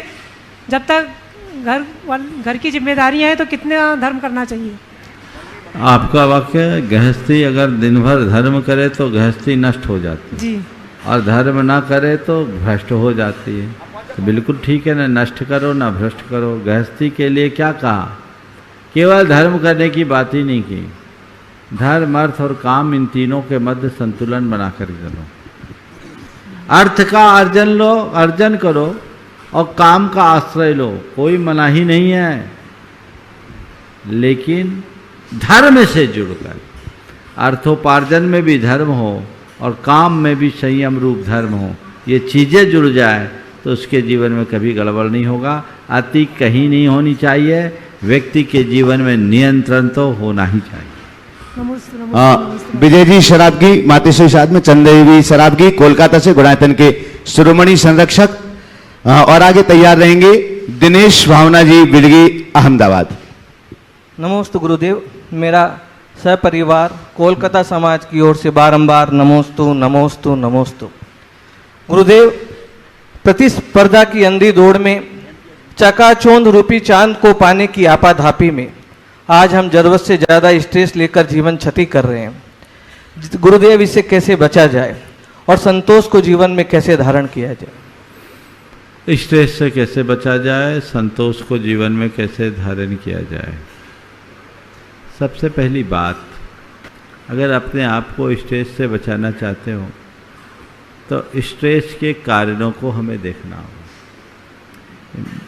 जब तक घर की जिम्मेदारियां हैं तो कितना धर्म करना चाहिए। आपका वाक्य, गृहस्थी अगर दिन भर धर्म करे तो गृहस्थी नष्ट हो जाती है जी, और धर्म ना करे तो भ्रष्ट हो जाती है। तो बिल्कुल ठीक है, ना नष्ट करो ना भ्रष्ट करो। गृहस्थी के लिए क्या कहा, केवल धर्म करने की बात ही नहीं की, धर्म अर्थ और काम इन तीनों के मध्य संतुलन बनाकर चलो। अर्थ का अर्जन करो और काम का आश्रय लो, कोई मनाही नहीं है, लेकिन धर्म से जुड़कर अर्थोपार्जन में भी धर्म हो और काम में भी संयम रूप धर्म हो, ये चीज़ें जुड़ जाए तो उसके जीवन में कभी गड़बड़ नहीं होगा। अति कहीं नहीं होनी चाहिए, व्यक्ति के जीवन में नियंत्रण तो होना ही चाहिए। विजय जी शराबगी मातेश्वरी साथ में चंदेवी शराबगी कोलकाता से गुणायतन के शिरोमणि संरक्षक, और आगे तैयार रहेंगे दिनेश भावना जी बिड़गी अहमदाबाद। नमोस्तु गुरुदेव। मेरा सपरिवार कोलकाता समाज की ओर से बारंबार नमोस्तु नमोस्तु नमोस्तु। गुरुदेव, प्रतिस्पर्धा की अंधी दौड़ में चकाचौंध रूपी चांद को पाने की आपाधापी में आज हम जरूरत से ज़्यादा स्ट्रेस लेकर जीवन क्षति कर रहे हैं। गुरुदेव, इससे कैसे बचा जाए और संतोष को जीवन में कैसे धारण किया जाए। स्ट्रेस से कैसे बचा जाए, संतोष को जीवन में कैसे धारण किया जाए। सबसे पहली बात, अगर अपने आप को स्ट्रेस से बचाना चाहते हो तो स्ट्रेस के कारणों को हमें देखना होगा।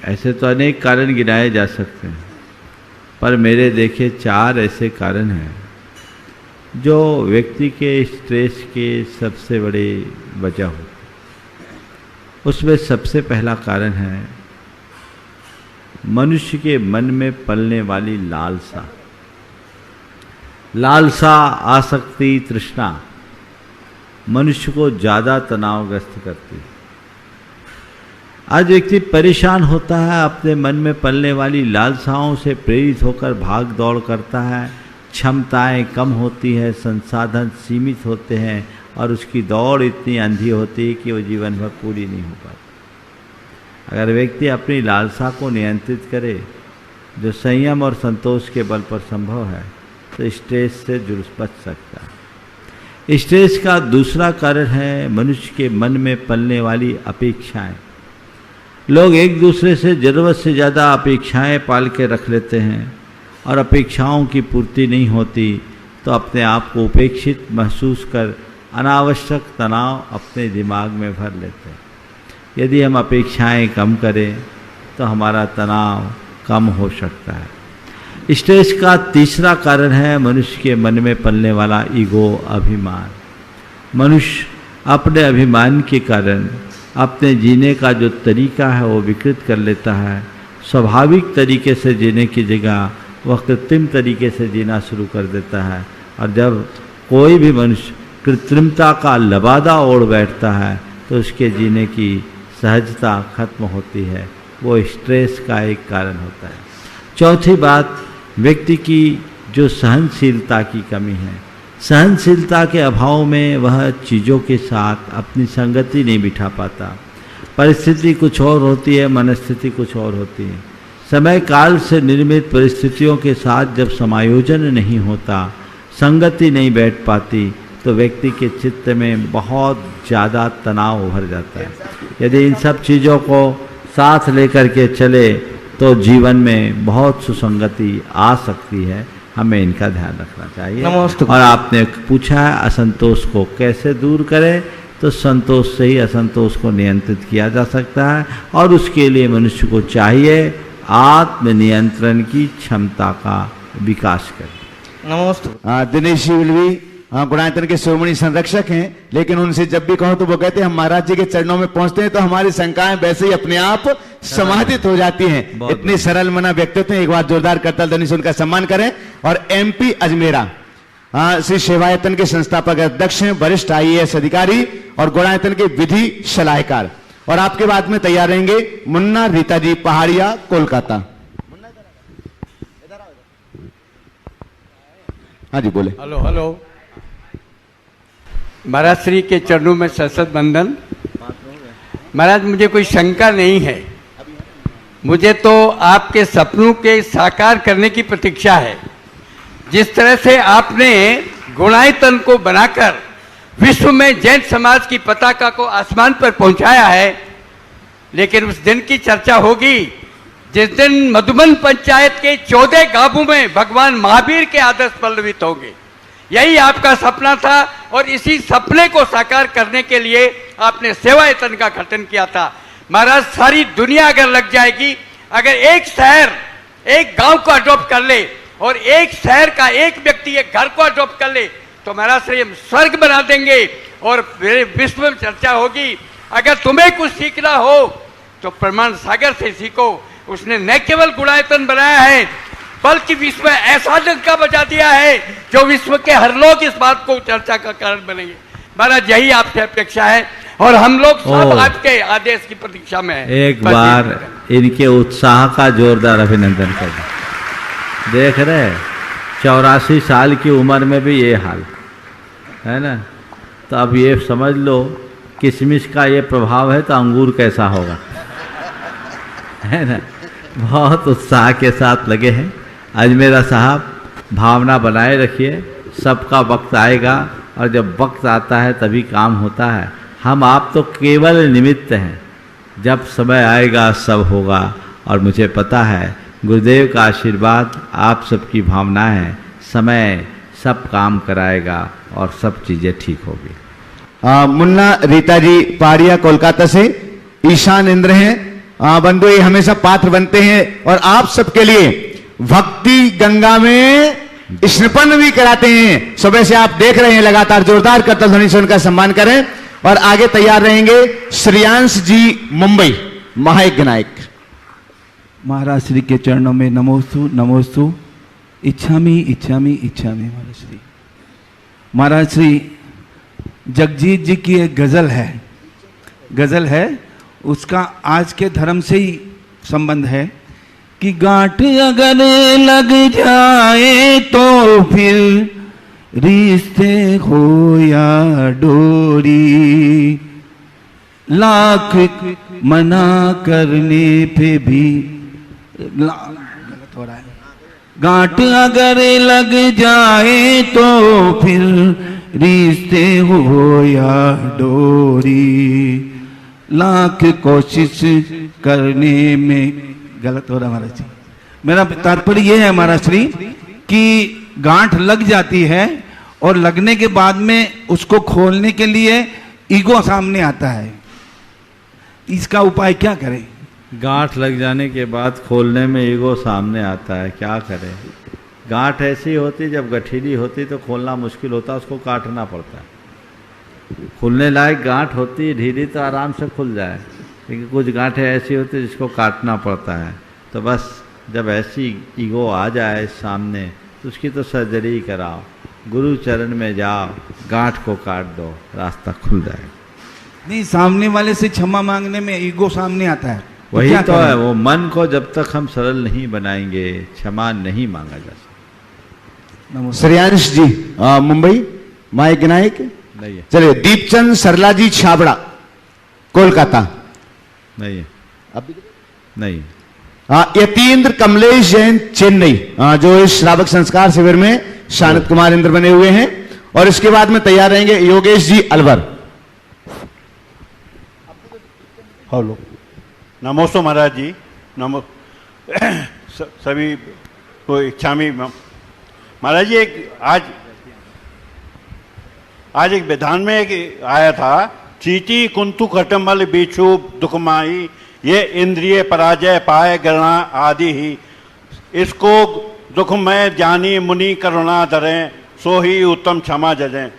ऐसे तो अनेक कारण गिनाए जा सकते हैं, पर मेरे देखे 4 ऐसे कारण हैं जो व्यक्ति के स्ट्रेस के सबसे बड़े वजह होते हैं। उसमें सबसे पहला कारण है मनुष्य के मन में पलने वाली लालसा। लालसा, आसक्ति, तृष्णा मनुष्य को ज़्यादा तनावग्रस्त करती है। आज व्यक्ति परेशान होता है, अपने मन में पलने वाली लालसाओं से प्रेरित होकर भाग दौड़ करता है, क्षमताएं कम होती है, संसाधन सीमित होते हैं और उसकी दौड़ इतनी अंधी होती है कि वो जीवन भर पूरी नहीं हो पाती। अगर व्यक्ति अपनी लालसा को नियंत्रित करे, जो संयम और संतोष के बल पर संभव है, तो स्ट्रेस से जुर्स बच सकता है। स्ट्रेस का दूसरा कारण है मनुष्य के मन में पलने वाली अपेक्षाएं। लोग एक दूसरे से ज़रूरत से ज़्यादा अपेक्षाएं पाल के रख लेते हैं और अपेक्षाओं की पूर्ति नहीं होती तो अपने आप को उपेक्षित महसूस कर अनावश्यक तनाव अपने दिमाग में भर लेते हैं। यदि हम अपेक्षाएं कम करें तो हमारा तनाव कम हो सकता है। स्ट्रेस का तीसरा कारण है मनुष्य के मन में पलने वाला ईगो, अभिमान। मनुष्य अपने अभिमान के कारण अपने जीने का जो तरीका है वो विकृत कर लेता है। स्वाभाविक तरीके से जीने की जगह वह कृत्रिम तरीके से जीना शुरू कर देता है, और जब कोई भी मनुष्य कृत्रिमता का लबादा ओढ़ बैठता है तो उसके जीने की सहजता खत्म होती है। वो स्ट्रेस का एक कारण होता है। चौथी बात, व्यक्ति की जो सहनशीलता की कमी है। सहनशीलता के अभाव में वह चीज़ों के साथ अपनी संगति नहीं बिठा पाता। परिस्थिति कुछ और होती है, मनस्थिति कुछ और होती है। समय काल से निर्मित परिस्थितियों के साथ जब समायोजन नहीं होता, संगति नहीं बैठ पाती, तो व्यक्ति के चित्त में बहुत ज़्यादा तनाव उभर जाता है। यदि इन सब चीज़ों को साथ लेकर के चले तो जीवन में बहुत सुसंगति आ सकती है। हमें इनका ध्यान रखना चाहिए। और आपने पूछा है असंतोष को कैसे दूर करें, तो संतोष से ही असंतोष को नियंत्रित किया जा सकता है, और उसके लिए मनुष्य को चाहिए आत्मनियंत्रण की क्षमता का विकास करें। नमस्ते। दिनेश जी विलवी गुणायतन के शिरोमणि संरक्षक हैं, लेकिन उनसे जब भी कहो तो वो कहते हैं हम महाराज जी के चरणों में पहुंचते हैं तो हमारी शंकाएं वैसे ही अपने आप समाहित हो जाती हैं। इतने सरल मना व्यक्तित्व हैं। एक बार जोरदार करताल ध्वनि से उनका सम्मान करें। और एमपी अजमेरा श्री सेवायतन के संस्थापक अध्यक्ष हैं, वरिष्ठ IAS अधिकारी और गुणायतन के विधि सलाहकार। और आपके बाद में तैयार रहेंगे मुन्ना रीता जी पहाड़िया, कोलकाता। हाँ जी बोले। Hello hello. महाराज श्री के चरणों में सशत बंदन। महाराज मुझे कोई शंका नहीं है, मुझे तो आपके सपनों के साकार करने की प्रतीक्षा है। जिस तरह से आपने गुणायतन को बनाकर विश्व में जैन समाज की पताका को आसमान पर पहुंचाया है, लेकिन उस दिन की चर्चा होगी जिस दिन मधुबन पंचायत के 14 गांवों में भगवान महावीर के आदर्श पल्लवित होंगे। यही आपका सपना था और इसी सपने को साकार करने के लिए आपने सेवायतन का गठन किया था। महाराज सारी दुनिया अगर लग जाएगी, अगर एक शहर एक गांव को अडॉप्ट कर ले और एक शहर का एक व्यक्ति एक घर को अडॉप्ट कर ले, तो महाराज श्री हम स्वर्ग बना देंगे और विश्व में चर्चा होगी। अगर तुम्हें कुछ सीखना हो तो प्रमाण सागर से सीखो। उसने न केवल गुणायतन बनाया है बल्कि विश्व में ऐसा डंका बजा दिया है जो विश्व के हर लोग इस बात को चर्चा का कारण बनेंगे। महाराज यही आपसे अपेक्षा है और हम लोग सब आपके आदेश की प्रतीक्षा में हैं। एक बार इनके उत्साह का जोरदार अभिनंदन करें। देख रहे 84 साल की उम्र में भी ये हाल है ना, तो अब ये समझ लो किशमिश का ये प्रभाव है तो अंगूर कैसा होगा, है ना। बहुत उत्साह के साथ लगे हैं। अजमेरा साहब भावना बनाए रखिए, सबका वक्त आएगा और जब वक्त आता है तभी काम होता है। हम आप तो केवल निमित्त हैं, जब समय आएगा सब होगा। और मुझे पता है गुरुदेव का आशीर्वाद आप सबकी भावना है, समय सब काम कराएगा और सब चीज़ें ठीक होगी। मुन्ना रीता जी पहाड़िया कोलकाता से ईशान इंद्र हैं। बंधु ये हमेशा पात्र बनते हैं और आप सबके लिए भक्ति गंगा में स्नान भी कराते हैं। सुबह से आप देख रहे हैं लगातार, जोरदार करताल ध्वनि से उनका सम्मान करें। और आगे तैयार रहेंगे श्रेयांश जी मुंबई महायज्ञ नायक। महाराज श्री के चरणों में नमोस्तु नमोस्तु, इच्छामि इच्छामि इच्छामि। महाराज श्री जगजीत जी की एक गजल है, उसका आज के धर्म से ही संबंध है कि गांठ अगर लग जाए तो फिर रिश्ते हो या डोरी, लाख मना करने पे भी गलत हो रहा है। गांठ अगर लग जाए तो फिर रिश्ते हो या डोरी, लाख कोशिश करने में गलत हो रहा महाराज जी। मेरा तात्पर्य यह है महाराज श्री कि गांठ लग जाती है और लगने के बाद में उसको खोलने के लिए ईगो सामने आता है, इसका उपाय क्या करें? गांठ लग जाने के बाद खोलने में ईगो सामने आता है, क्या करें? गांठ ऐसी होती, जब गठीली होती तो खोलना मुश्किल होता, उसको काटना पड़ता है। खुलने लायक गांठ होती ढीली तो आराम से खुल जाए, लेकिन कुछ गांठें ऐसी होती जिसको काटना पड़ता है। तो बस जब ऐसी ईगो आ जाए सामने तो उसकी तो सर्जरी ही कराओ, गुरु चरण में जाओ, गांठ को काट दो, रास्ता खुल जाए। नहीं, सामने वाले से क्षमा मांगने में ईगो सामने आता है, वही तो है। वो मन को जब तक हम सरल नहीं बनाएंगे क्षमा नहीं मांगा जा सकता। श्रेयांश जी मुंबई महायज्ञ नायक नहीं है। चलिए दीपचंद सरला जी छाबड़ा कोलकाता नहीं है। नहीं। यतीन्द्र कमलेश जैन चेन्नई, जो इस श्रावक संस्कार शिविर में शानत कुमार इंद्र बने हुए हैं। और इसके बाद में तैयार रहेंगे योगेश जी अलवर। हेलो, नमोस्तु महाराज जी। नमो सभी को इच्छामि। महाराज जी आज एक विधान में एक आया था, चीटी कुंतु खटमल बिच्छू दुखमाई, ये इंद्रिय पराजय पाए गणा आदि ही, इसको दुखमय जानी मुनि करुणा धरें, सो ही उत्तम क्षमा जजें।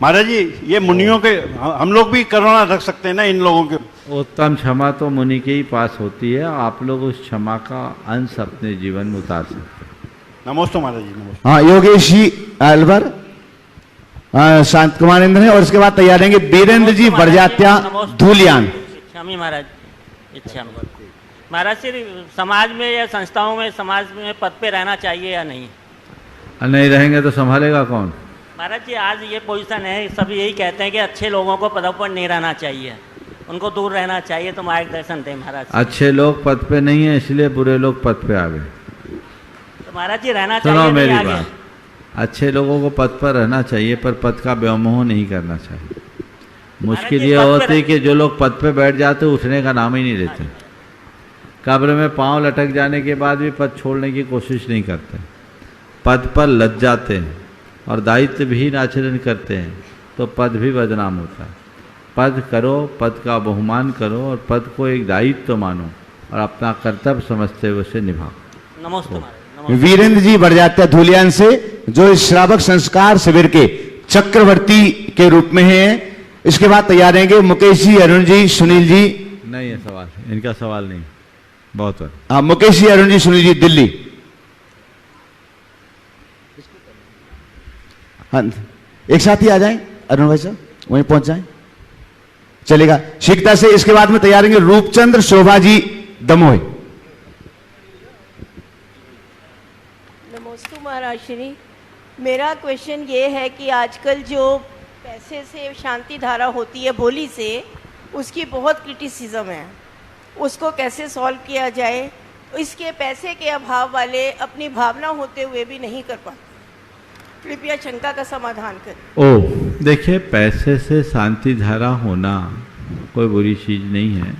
महाराज जी ये मुनियों के, हम लोग भी करुणा रख सकते हैं ना इन लोगों के? उत्तम क्षमा तो मुनि के ही पास होती है, आप लोग उस क्षमा का अंश अपने जीवन में उतार सकते हैं। नमस्ते महाराज जी। नमस्ते। हाँ, योगेश जी अलवर, शांत कुमार इंद्र है। और इसके बाद तैयार रहेंगे बीरेंद्र जी बरजात्या धूलियान। इच्छामि महाराज, इच्छामि। महाराज श्री समाज में या संस्थाओं में, समाज में पद पे रहना चाहिए या नहीं? नहीं रहेंगे तो संभालेगा कौन? महाराज जी आज ये पोजीशन है, सब यही कहते हैं कि अच्छे लोगों को पदों पर नहीं रहना चाहिए, उनको दूर रहना चाहिए, तो मार्गदर्शन दें महाराज। अच्छे लोग पद पे नहीं है, इसलिए बुरे लोग पद पे आ गए। तो महाराज जी रहना सुनो चाहिए, मेरी नहीं बात, अच्छे लोगों को पद पर रहना चाहिए, पर पद का व्यामोह नहीं करना चाहिए। मुश्किल ये होती कि जो लोग पद पे बैठ जाते उठने का नाम ही नहीं लेते, कब्र में पांव लटक जाने के बाद भी पद छोड़ने की कोशिश नहीं करते, पद पर लग जाते हैं और दायित्व भी आचरण करते हैं, तो पद भी बदनाम होता है। पद करो, पद का बहुमान करो और पद को एक दायित्व मानो और अपना कर्तव्य समझते हुए उसे निभाओ। नमस्ते। वीरेंद्र जी बरजात्या धूलियान से, जो इस श्रावक संस्कार शिविर के चक्रवर्ती के रूप में हैं। इसके बाद तैयार रहेंगे मुकेश जी, अरुण जी, सुनील जी। नहीं है सवाल, इनका सवाल नहीं, बहुत है। हाँ, मुकेश जी, अरुण जी, सुनील जी दिल्ली। हाँ, एक साथ ही आ जाएं अरुण भाई साहब, वहीं पहुंच जाएं, चलेगा शीघ्रता से। इसके बाद में तैयार रहेंगे रूपचंद्र शोभा जी दमोह। नमस्ते महाराज श्री, मेरा क्वेश्चन ये है कि आजकल जो पैसे से शांति धारा होती है बोली से, उसकी बहुत क्रिटिसिज्म है, उसको कैसे सॉल्व किया जाए? इसके पैसे के अभाव वाले अपनी भावना होते हुए भी नहीं कर पाते, कृपया शंका का समाधान करें। देखिए, पैसे से शांति धारा होना कोई बुरी चीज़ नहीं है,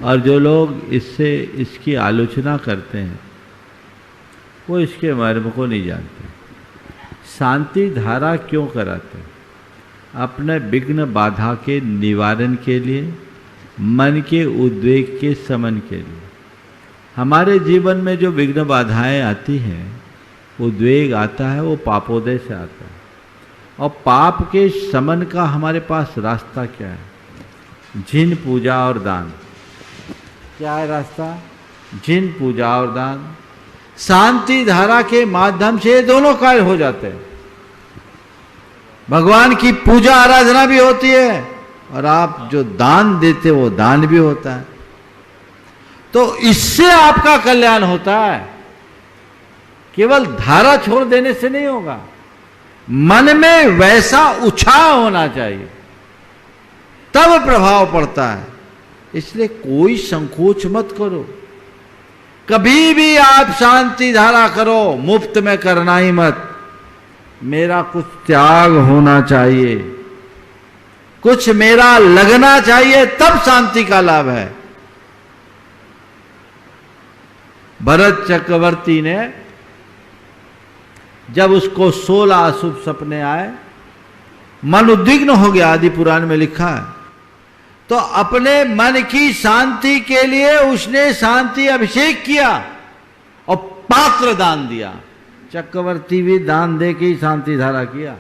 और जो लोग इसकी आलोचना करते हैं वो इसके मर्म को नहीं जानते। शांति धारा क्यों कराते हैं? अपने विघ्न बाधा के निवारण के लिए, मन के उद्वेग के शमन के लिए। हमारे जीवन में जो विघ्न बाधाएं आती हैं, उद्वेग आता है, वो पापोदय से आता है, और पाप के शमन का हमारे पास रास्ता क्या है? जिन पूजा और दान। क्या है रास्ता? जिन पूजा और दान। शांति धारा के माध्यम से ये दोनों कार्य हो जाते हैं। भगवान की पूजा आराधना भी होती है और आप जो दान देते वो दान भी होता है। तो इससे आपका कल्याण होता है। केवल धारा छोड़ देने से नहीं होगा, मन में वैसा उत्साह होना चाहिए, तब प्रभाव पड़ता है। इसलिए कोई संकोच मत करो, कभी भी आप शांति धारा करो, मुफ्त में करना ही मत। मेरा कुछ त्याग होना चाहिए, कुछ मेरा लगना चाहिए, तब शांति का लाभ है। भरत चक्रवर्ती ने जब उसको 16 अशुभ सपने आए, मन उद्विग्न हो गया, आदि पुराण में लिखा है। तो अपने मन की शांति के लिए उसने शांति अभिषेक किया और पात्र दान दिया। चक्रवर्ती भी दान दे के ही शांति धारा किया।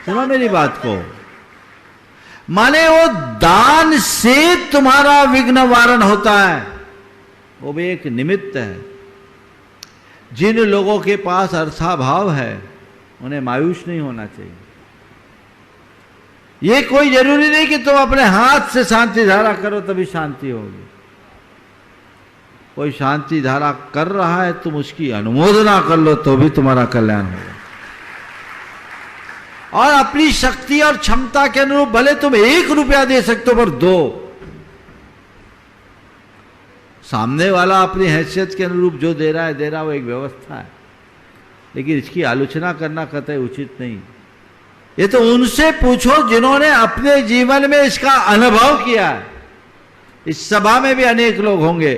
सुनो मेरी बात को, माने वो दान से तुम्हारा विघ्न वारण होता है, वो भी एक निमित्त है। जिन लोगों के पास अर्थाभाव है उन्हें मायूस नहीं होना चाहिए। ये कोई जरूरी नहीं कि तुम अपने हाथ से शांति धारा करो तभी शांति होगी। कोई शांति धारा कर रहा है, तुम उसकी अनुमोदना कर लो तो भी तुम्हारा कल्याण होगा। और अपनी शक्ति और क्षमता के अनुरूप भले तुम 1 रुपया दे सकते हो, पर 2। सामने वाला अपनी हैसियत के अनुरूप जो दे रहा है, वो एक व्यवस्था है, लेकिन इसकी आलोचना करना कतई उचित नहीं। ये तो उनसे पूछो जिन्होंने अपने जीवन में इसका अनुभव किया है। इस सभा में भी अनेक लोग होंगे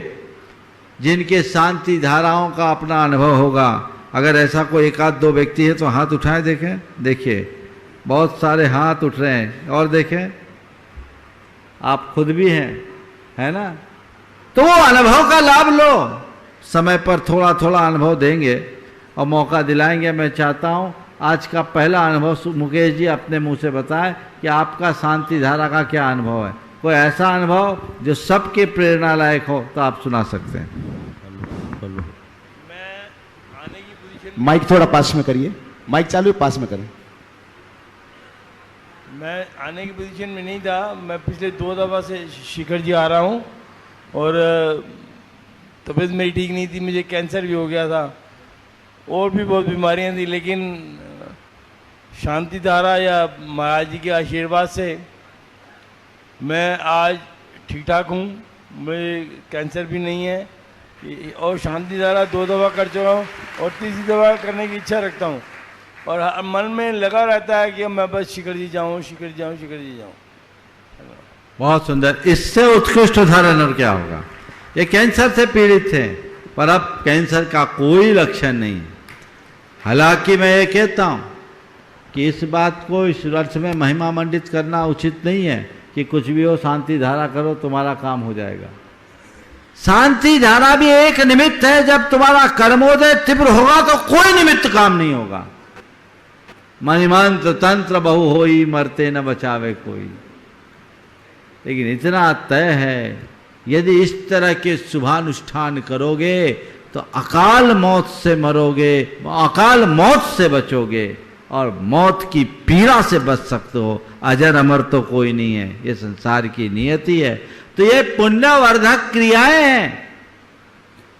जिनके शांति धाराओं का अपना अनुभव होगा। अगर ऐसा कोई 1-2 व्यक्ति है तो हाथ उठाए देखें। देखिए बहुत सारे हाथ उठ रहे हैं, और देखें आप खुद भी हैं, है ना? तो वो अनुभव का लाभ लो। समय पर थोड़ा थोड़ा अनुभव देंगे और मौका दिलाएंगे। मैं चाहता हूं आज का पहला अनुभव मुकेश जी अपने मुंह से बताएं कि आपका शांति धारा का क्या अनुभव है। कोई ऐसा अनुभव जो सबके प्रेरणा लायक हो तो आप सुना सकते हैं। माइक थोड़ा पास में करिए, माइक चालू है, पास में करें। मैं आने की पोजीशन में नहीं था। मैं पिछले 2 दफ़ा से शिखर जी आ रहा हूँ और तबीयत मेरी ठीक नहीं थी, मुझे कैंसर भी हो गया था और भी बहुत बीमारियां थी, लेकिन शांति धारा या महाराज जी के आशीर्वाद से मैं आज ठीक ठाक हूँ। मुझे कैंसर भी नहीं है और शांति धारा 2 दफ़ा कर चुका हूँ और 3री दफ़ा करने की इच्छा रखता हूँ। और मन में लगा रहता है कि मैं बस शिखर जी जाऊँ, शिखर जी जाऊँ, शिखर जी जाऊँ। बहुत सुंदर। इससे उत्कृष्ट उदाहरण और क्या होगा। ये कैंसर से पीड़ित थे पर अब कैंसर का कोई लक्षण नहीं। हालांकि मैं ये कहता हूँ कि इस बात को इस अर्थ में महिमा मंडित करना उचित नहीं है कि कुछ भी हो शांति धारा करो तुम्हारा काम हो जाएगा। शांति धारा भी एक निमित्त है। जब तुम्हारा कर्मोदय तीव्र होगा तो कोई निमित्त काम नहीं होगा। मणिमंत्र तंत्र बहु होई, मरते न बचावे कोई। लेकिन इतना तय है, यदि इस तरह के शुभानुष्ठान करोगे तो अकाल मौत से मरोगे, अकाल मौत से बचोगे और मौत की पीड़ा से बच सकते हो। अजर अमर तो कोई नहीं है, ये संसार की नियति है। तो ये पुण्यवर्धक क्रियाएं हैं।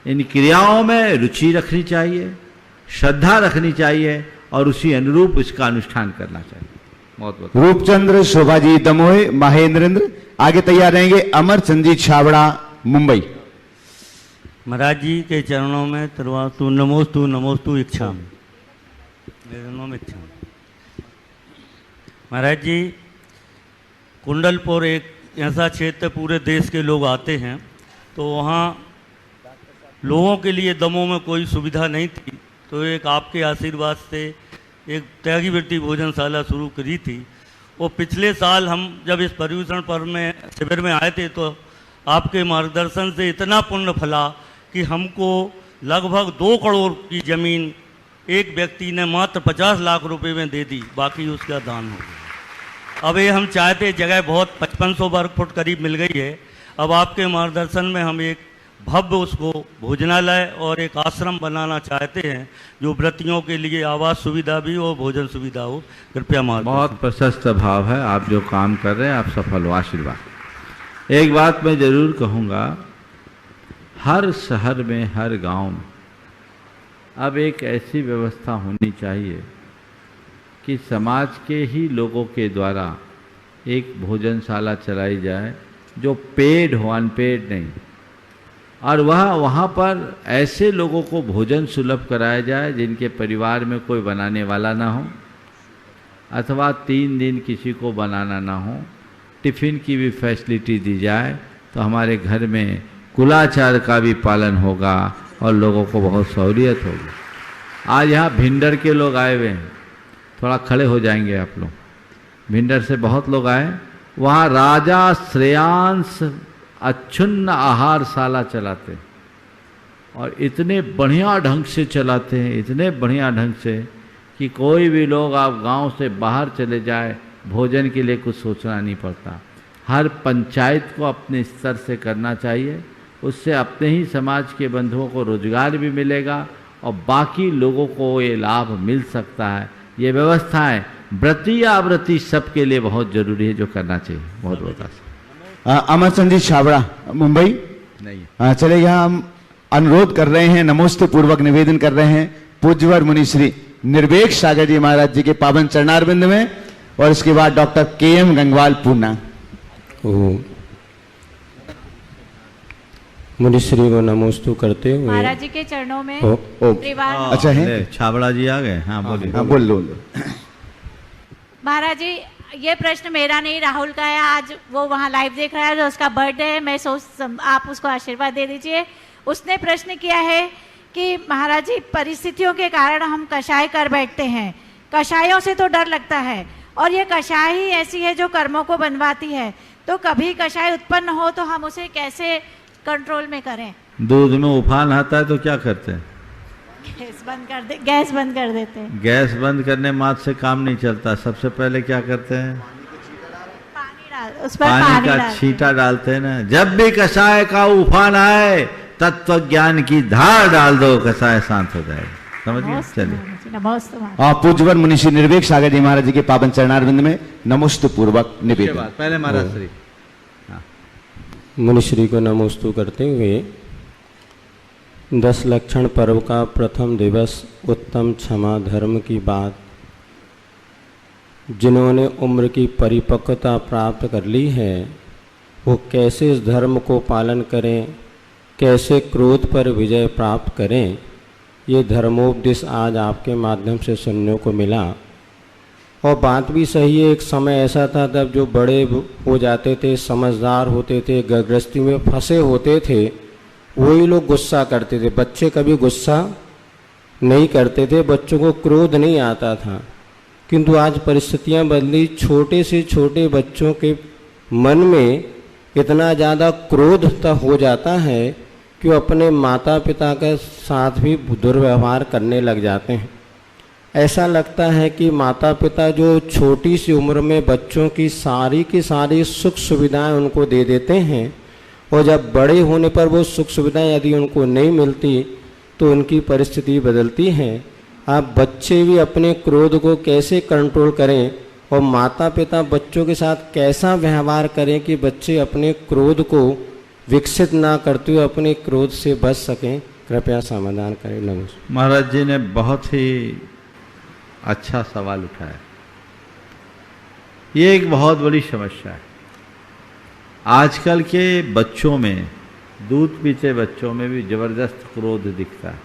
इन क्रियाओं में रुचि रखनी चाहिए, श्रद्धा रखनी चाहिए और उसी अनुरूप इसका अनुष्ठान करना चाहिए। बहुत बहुत रूपचंद्र शोभाजी दमोह, महेंद्रेंद्र आगे तैयार रहेंगे। अमरचंद जी छाबड़ा मुंबई। महाराज जी के चरणों में तरुवास्तु नमोस्तु नमोस्तु इच्छा में इच्छा। महाराज जी कुंडलपुर एक ऐसा क्षेत्र पूरे देश के लोग आते हैं, तो वहाँ लोगों के लिए दमों में कोई सुविधा नहीं थी, तो एक आपके आशीर्वाद से एक त्यागीवृत्ति भोजनशाला शुरू करी थी। वो पिछले साल हम जब इस पर्यूषण पर्व में शिविर में आए थे तो आपके मार्गदर्शन से इतना पुण्य फला कि हमको लगभग 2 करोड़ की ज़मीन एक व्यक्ति ने मात्र 50 लाख रुपए में दे दी, बाकी उसका दान हो गया। अब ये हम चाहते, जगह बहुत 5500 वर्ग फुट करीब मिल गई है। अब आपके मार्गदर्शन में हम एक भव्य उसको भोजनालय और एक आश्रम बनाना चाहते हैं, जो व्रतियों के लिए आवास सुविधा भी हो, भोजन सुविधा हो। कृपया मार्गदर्शन। बहुत प्रशस्त भाव है, आप जो काम कर रहे हैं आप सफल हो, आशीर्वाद। एक बात मैं जरूर कहूँगा, हर शहर में, हर गांव में अब एक ऐसी व्यवस्था होनी चाहिए कि समाज के ही लोगों के द्वारा एक भोजनशाला चलाई जाए, जो पेड हो, अनपेड नहीं, और वहाँ पर ऐसे लोगों को भोजन सुलभ कराया जाए जिनके परिवार में कोई बनाने वाला ना हो, अथवा 3 दिन किसी को बनाना ना हो। टिफ़िन की भी फैसिलिटी दी जाए तो हमारे घर में कुलाचार का भी पालन होगा और लोगों को बहुत सहूलियत होगी। आज यहाँ भिंडर के लोग आए हुए हैं, थोड़ा खड़े हो जाएंगे आप लोग। भिंडर से बहुत लोग आए, वहाँ राजा श्रेयांश अच्छुन्न आहारशाला चलाते हैं और इतने बढ़िया ढंग से चलाते हैं, इतने बढ़िया ढंग से कि कोई भी लोग आप गांव से बाहर चले जाए, भोजन के लिए कुछ सोचना नहीं पड़ता। हर पंचायत को अपने स्तर से करना चाहिए, उससे अपने ही समाज के बंधुओं को रोजगार भी मिलेगा और बाकी लोगों को ये लाभ मिल सकता है। ये व्यवस्थाएं व्रती या अव्रती सबके लिए बहुत जरूरी है, जो करना चाहिए। बहुत बहुत अमर संजीत छाबड़ा, मुंबई नहीं चले गया। हम अनुरोध कर रहे हैं, नमोस्तु पूर्वक निवेदन कर रहे हैं पूज्यवर मुनि श्री निर्वेक सागर जी महाराज जी के पावन चरणारविंद में, और इसके बाद डॉक्टर KM गंगवाल पूना। मुनिश्री को नमोस्तु करते हुए महाराज जी के चरणों में अच्छा है, छाबड़ा जी आ गए। हाँ बोलिए। हाँ बोल लो। महाराज जी, ये प्रश्न मेरा नहीं, राहुल का है। आज वो वहाँ लाइव देख रहा है, तो उसका बर्थडे है। मैं आप उसको आशीर्वाद दे दीजिए। उसने प्रश्न किया है कि महाराज जी, परिस्थितियों के कारण हम कषाय कर बैठते हैं। कषायों से तो डर लगता है, और ये कषाय ही ऐसी है जो कर्मों को बनवाती है। तो कभी कषाय उत्पन्न हो तो हम उसे कैसे कंट्रोल में करें? दूध में उफान आता है तो क्या करते हैं? गैस बंद कर देते हैं। गैस बंद करने मात्र से काम नहीं चलता। सबसे पहले क्या करते हैं? उस पर पानी का छींटा डालते हैं ना। जब भी कषाय का उफान आए, तत्व ज्ञान की धार डाल दो, कषाय शांत हो जाएगा। समझिए। चलिए। पूज्यवर मुनि श्री निर्वेक सागर जी महाराज जी के पावन चरणारविंद में नमोस्तु पूर्वक निवेदन। पहले महाराज श्री मुनिश्री को नमोस्तु करते हुए 10 लक्षण पर्व का प्रथम दिवस उत्तम क्षमा धर्म की बात। जिन्होंने उम्र की परिपक्वता प्राप्त कर ली है, वो कैसे इस धर्म को पालन करें, कैसे क्रोध पर विजय प्राप्त करें, ये धर्मोपदेश आज आपके माध्यम से सुनने को मिला। और बात भी सही है, एक समय ऐसा था तब जो बड़े हो जाते थे, समझदार होते थे, गृहस्थी में फंसे होते थे, वही लोग गुस्सा करते थे। बच्चे कभी गुस्सा नहीं करते थे, बच्चों को क्रोध नहीं आता था। किंतु आज परिस्थितियां बदली, छोटे से छोटे बच्चों के मन में इतना ज़्यादा क्रोध हो जाता है कि वो अपने माता पिता के साथ भी दुर्व्यवहार करने लग जाते हैं। ऐसा लगता है कि माता पिता जो छोटी सी उम्र में बच्चों की सारी सुख सुविधाएं उनको दे देते हैं, और जब बड़े होने पर वो सुख सुविधाएं यदि उनको नहीं मिलती तो उनकी परिस्थिति बदलती है। आप बच्चे भी अपने क्रोध को कैसे कंट्रोल करें और माता पिता बच्चों के साथ कैसा व्यवहार करें कि बच्चे अपने क्रोध को विकसित ना करते हुए अपने क्रोध से बच सकें, कृपया समाधान करें। नमस्कार। महाराज जी ने बहुत ही अच्छा सवाल उठाया। ये एक बहुत बड़ी समस्या है। आजकल के बच्चों में, दूध पीते बच्चों में भी जबरदस्त क्रोध दिखता है।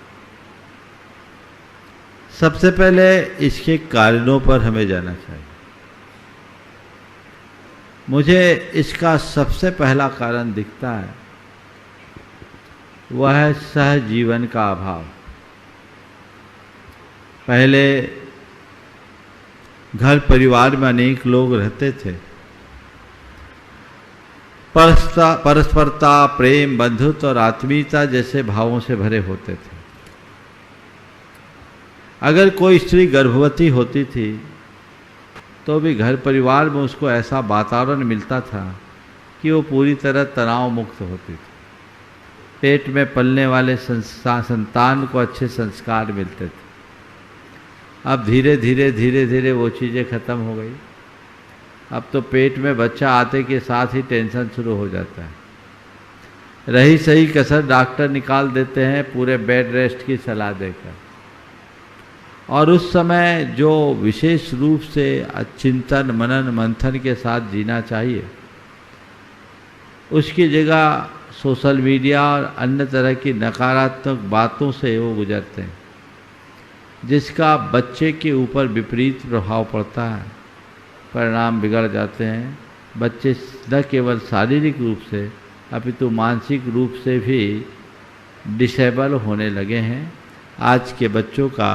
सबसे पहले इसके कारणों पर हमें जाना चाहिए। मुझे इसका सबसे पहला कारण दिखता है, वह है सहजीवन का अभाव। पहले घर परिवार में अनेक लोग रहते थे, परस्परता, प्रेम, बंधुत्व और आत्मीयता जैसे भावों से भरे होते थे। अगर कोई स्त्री गर्भवती होती थी तो भी घर परिवार में उसको ऐसा वातावरण मिलता था कि वो पूरी तरह तनाव मुक्त होती थी। पेट में पलने वाले संतान को अच्छे संस्कार मिलते थे। अब धीरे धीरे वो चीज़ें ख़त्म हो गई। अब तो पेट में बच्चा आते के साथ ही टेंशन शुरू हो जाता है। रही सही कसर डॉक्टर निकाल देते हैं पूरे बेड रेस्ट की सलाह देकर। और उस समय जो विशेष रूप से चिंतन मनन मंथन के साथ जीना चाहिए, उसकी जगह सोशल मीडिया और अन्य तरह की नकारात्मक बातों से वो गुजरते हैं, जिसका बच्चे के ऊपर विपरीत प्रभाव पड़ता है। परिणाम बिगड़ जाते हैं। बच्चे न केवल शारीरिक रूप से अपितु मानसिक रूप से भी डिसेबल होने लगे हैं। आज के बच्चों का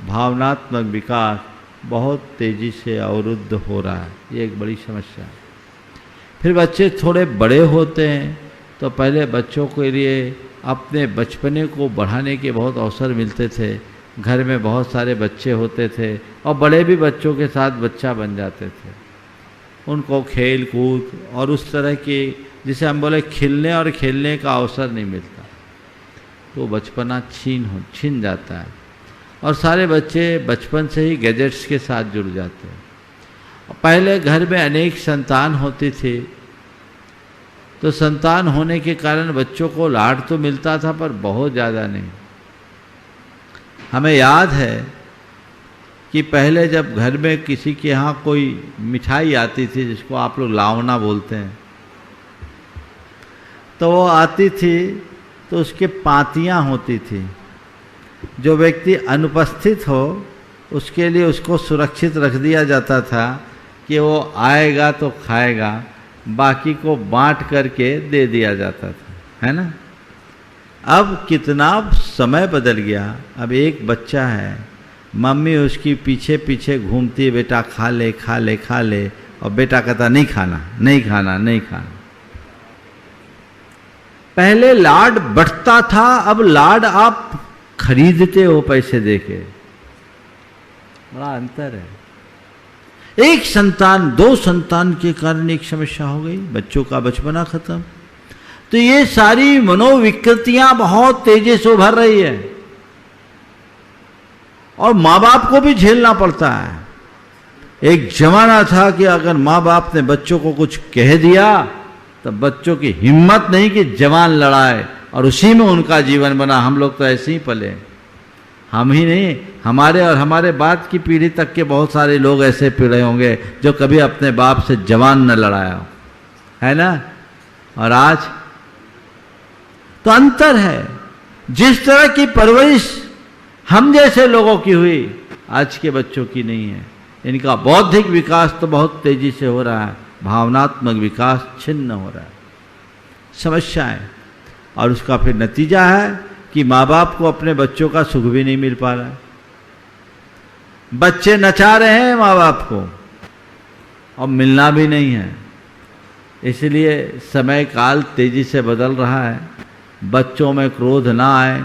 भावनात्मक विकास बहुत तेज़ी से अवरुद्ध हो रहा है। ये एक बड़ी समस्या है। फिर बच्चे थोड़े बड़े होते हैं तो पहले बच्चों के लिए अपने बचपने को बढ़ाने के बहुत अवसर मिलते थे। घर में बहुत सारे बच्चे होते थे और बड़े भी बच्चों के साथ बच्चा बन जाते थे। उनको खेल कूद और उस तरह की, जिसे हम बोले खिलने और खेलने का अवसर नहीं मिलता, तो बचपना छीन जाता है। और सारे बच्चे बचपन से ही गैजेट्स के साथ जुड़ जाते हैं। पहले घर में अनेक संतान होती थी, तो संतान होने के कारण बच्चों को लाड तो मिलता था पर बहुत ज़्यादा नहीं। हमें याद है कि पहले जब घर में किसी के यहाँ कोई मिठाई आती थी, जिसको आप लोग लावना बोलते हैं, तो वो आती थी तो उसके पातियाँ होती थी। जो व्यक्ति अनुपस्थित हो उसके लिए उसको सुरक्षित रख दिया जाता था कि वो आएगा तो खाएगा, बाकी को बांट करके दे दिया जाता था, है ना। अब कितना समय बदल गया। अब एक बच्चा है, मम्मी उसकी पीछे पीछे घूमती है, बेटा खा ले खा ले खा ले, और बेटा कहता नहीं खाना नहीं खाना नहीं खाना। पहले लाड बढ़ता था, अब लाड आप खरीदते हो पैसे देके। बड़ा अंतर है। एक संतान दो संतान के कारण एक समस्या हो गई, बच्चों का बचपना खत्म। तो ये सारी मनोविकृतियां बहुत तेजी से उभर रही है और माँ बाप को भी झेलना पड़ता है। एक जमाना था कि अगर माँ बाप ने बच्चों को कुछ कह दिया तो बच्चों की हिम्मत नहीं कि जवान लड़ाए, और उसी में उनका जीवन बना। हम लोग तो ऐसे ही पले, हम ही नहीं, हमारे और हमारे बाद की पीढ़ी तक के बहुत सारे लोग ऐसे पीड़े होंगे जो कभी अपने बाप से जवान न लड़ाया हो, है ना। और आज तो अंतर है। जिस तरह की परवरिश हम जैसे लोगों की हुई, आज के बच्चों की नहीं है। इनका बौद्धिक विकास तो बहुत तेजी से हो रहा है, भावनात्मक विकास छिन्न हो रहा है। समस्या है। और उसका फिर नतीजा है कि माँ बाप को अपने बच्चों का सुख भी नहीं मिल पा रहा है। बच्चे नचा रहे हैं माँ बाप को और मिलना भी नहीं है। इसलिए समय काल तेजी से बदल रहा है। बच्चों में क्रोध ना आए,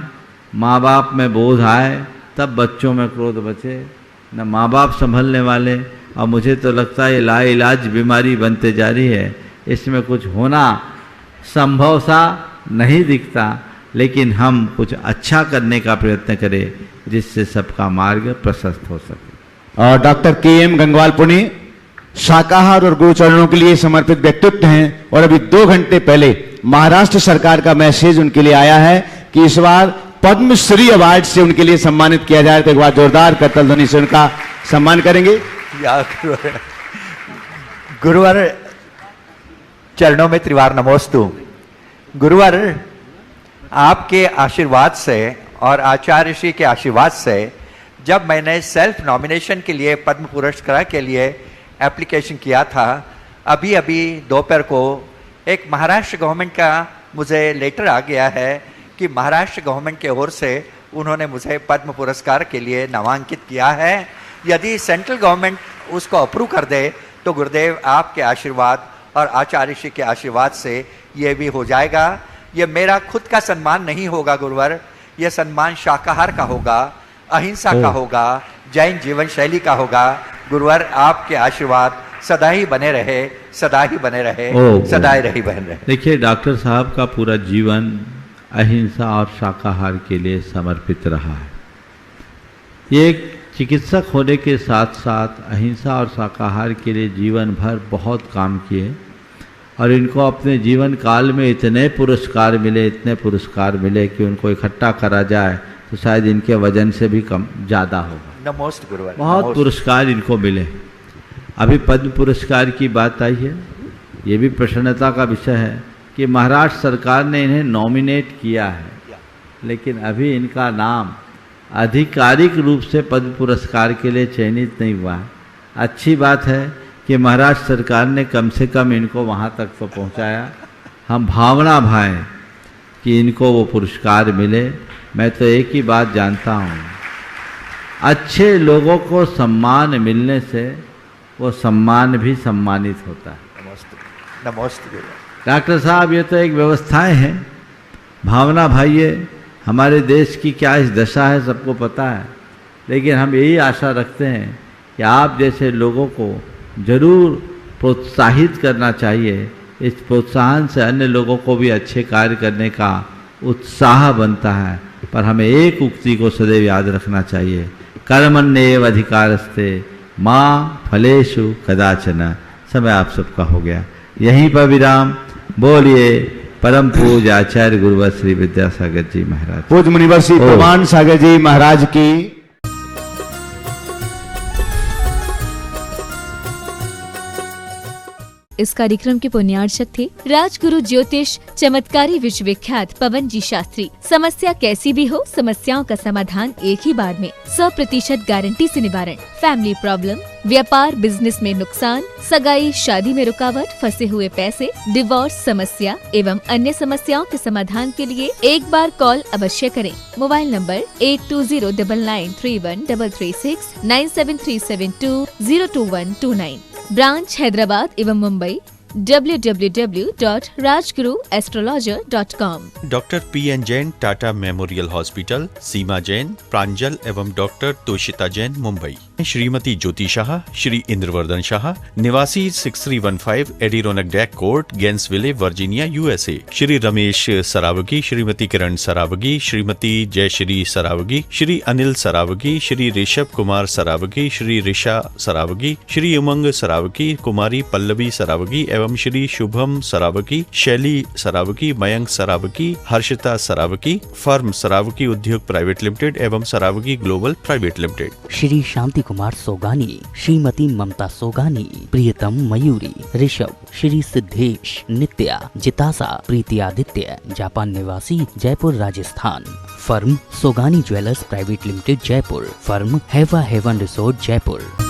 माँ बाप में बोध आए, तब बच्चों में क्रोध बचे। न माँ बाप संभलने वाले, और मुझे तो लगता है ये लाइलाज बीमारी बनते जा रही है। इसमें कुछ होना संभव सा नहीं दिखता, लेकिन हम कुछ अच्छा करने का प्रयत्न करें जिससे सबका मार्ग प्रशस्त हो सके। और डॉक्टर के.एम. गंगवाल पुणे शाकाहार और गुरुचरणों के लिए समर्पित व्यक्तित्व हैं, और अभी 2 घंटे पहले महाराष्ट्र सरकार का मैसेज उनके लिए आया है कि इस बार पद्मश्री अवार्ड से उनके लिए सम्मानित किया जाए। तो एक बार जोरदार करतल ध्वनि से उनका सम्मान करेंगे। गुरुवर चरणों में त्रिवार नमोस्तु। गुरुवर आपके आशीर्वाद से और आचार्य श्री के आशीर्वाद से जब मैंने सेल्फ नॉमिनेशन के लिए पद्म पुरस्कार के लिए एप्लीकेशन किया था, अभी दोपहर को एक महाराष्ट्र गवर्नमेंट का मुझे लेटर आ गया है कि महाराष्ट्र गवर्नमेंट के ओर से उन्होंने मुझे पद्म पुरस्कार के लिए नामांकित किया है। यदि सेंट्रल गवर्नमेंट उसको अप्रूव कर दे तो गुरुदेव आपके आशीर्वाद और आचार्य श्री के आशीर्वाद से ये भी हो जाएगा। ये मेरा खुद का सम्मान नहीं होगा गुरुवर, ये सम्मान शाकाहार का होगा। अहिंसा का होगा, जैन जीवन शैली का होगा। गुरुवर आपके आशीर्वाद सदा ही बने रहे, सदा ही बने रहे, सदा ही बने रहे। देखिए, डॉक्टर साहब का पूरा जीवन अहिंसा और शाकाहार के लिए समर्पित रहा है। ये एक चिकित्सक होने के साथ साथ अहिंसा और शाकाहार के लिए जीवन भर बहुत काम किए और इनको अपने जीवन काल में इतने पुरस्कार मिले, इतने पुरस्कार मिले कि उनको इकट्ठा करा जाए तो शायद इनके वजन से भी कम ज़्यादा होगा। नमोस्त गुरुवर। बहुत पुरस्कार इनको मिले। अभी पद्म पुरस्कार की बात आई है, ये भी प्रसन्नता का विषय है कि महाराष्ट्र सरकार ने इन्हें नॉमिनेट किया है, लेकिन अभी इनका नाम आधिकारिक रूप से पद्म पुरस्कार के लिए चयनित नहीं हुआ है। अच्छी बात है कि महाराष्ट्र सरकार ने कम से कम इनको वहाँ तक तो पहुँचाया। हम भावना भाएं कि इनको वो पुरस्कार मिले। मैं तो एक ही बात जानता हूँ, अच्छे लोगों को सम्मान मिलने से वो सम्मान भी सम्मानित होता है। नमस्ते डॉक्टर साहब, ये तो एक व्यवस्थाएं हैं। भावना भाइये, हमारे देश की क्या इस दशा है सबको पता है, लेकिन हम यही आशा रखते हैं कि आप जैसे लोगों को जरूर प्रोत्साहित करना चाहिए। इस प्रोत्साहन से अन्य लोगों को भी अच्छे कार्य करने का उत्साह बनता है। पर हमें एक उक्ति को सदैव याद रखना चाहिए, कर्मण्येव अधिकारस्ते माँ फलेषु कदाचन। समय आप सबका हो गया, यहीं पर विराम। बोलिए परम पूज्य आचार्य गुरुवर श्री विद्यासागर जी महाराज। पूज्य मुनिवर श्री प्रमाण सागर जी महाराज की। इस कार्यक्रम के पुण्यार्चक थे राजगुरु ज्योतिष चमत्कारी विश्वविख्यात पवन जी शास्त्री। समस्या कैसी भी हो, समस्याओं का समाधान एक ही बार में, 100% गारंटी से निवारण। फैमिली प्रॉब्लम, व्यापार बिजनेस में नुकसान, सगाई शादी में रुकावट, फंसे हुए पैसे, डिवोर्स समस्या एवं अन्य समस्याओं के समाधान के लिए एक बार कॉल अवश्य करें। Mobile number 8209931336 9737202129। ब्रांच हैदराबाद एवं Mumbai www.rajguruastrologer.com। Doctor PN Jain Tata memorial hospital, Seema Jain, Pranjal एवं डॉक्टर तोषिता जैन मुंबई। श्रीमती ज्योति शाह, श्री इंद्रवर्धन शाह, निवासी 6315 Adirondack deck court, Gainesville, Virginia, USA। Shri Ramesh Saraogi, Shrimati Kiran Saraogi, Shrimati Jayashree Saraogi, Shri Anil Saraogi, Shri Rishabh Kumar Saraogi, Shri Risha Saraogi, Shri Umang Saraogi, Kumari Pallavi Saraogi एवं Shri Shubham Saraogi, Shaili Saraogi, Mayank Saraogi, Harshita Saraogi, firm Saraogi Udyog private limited एवं Saraogi global private limited. Shri Shanti Kumar Sogani, Shrimati Mamta Sogani, Priyatam Mayuri, Rishabh, Shri Siddhesh, Nitya, Jitasa, Preeti Aditya, Japan निवासी, Jaipur Rajasthan. Firm Sogani jewellers private limited Jaipur. Firm हेवा हेवन रिसोर्ट जयपुर।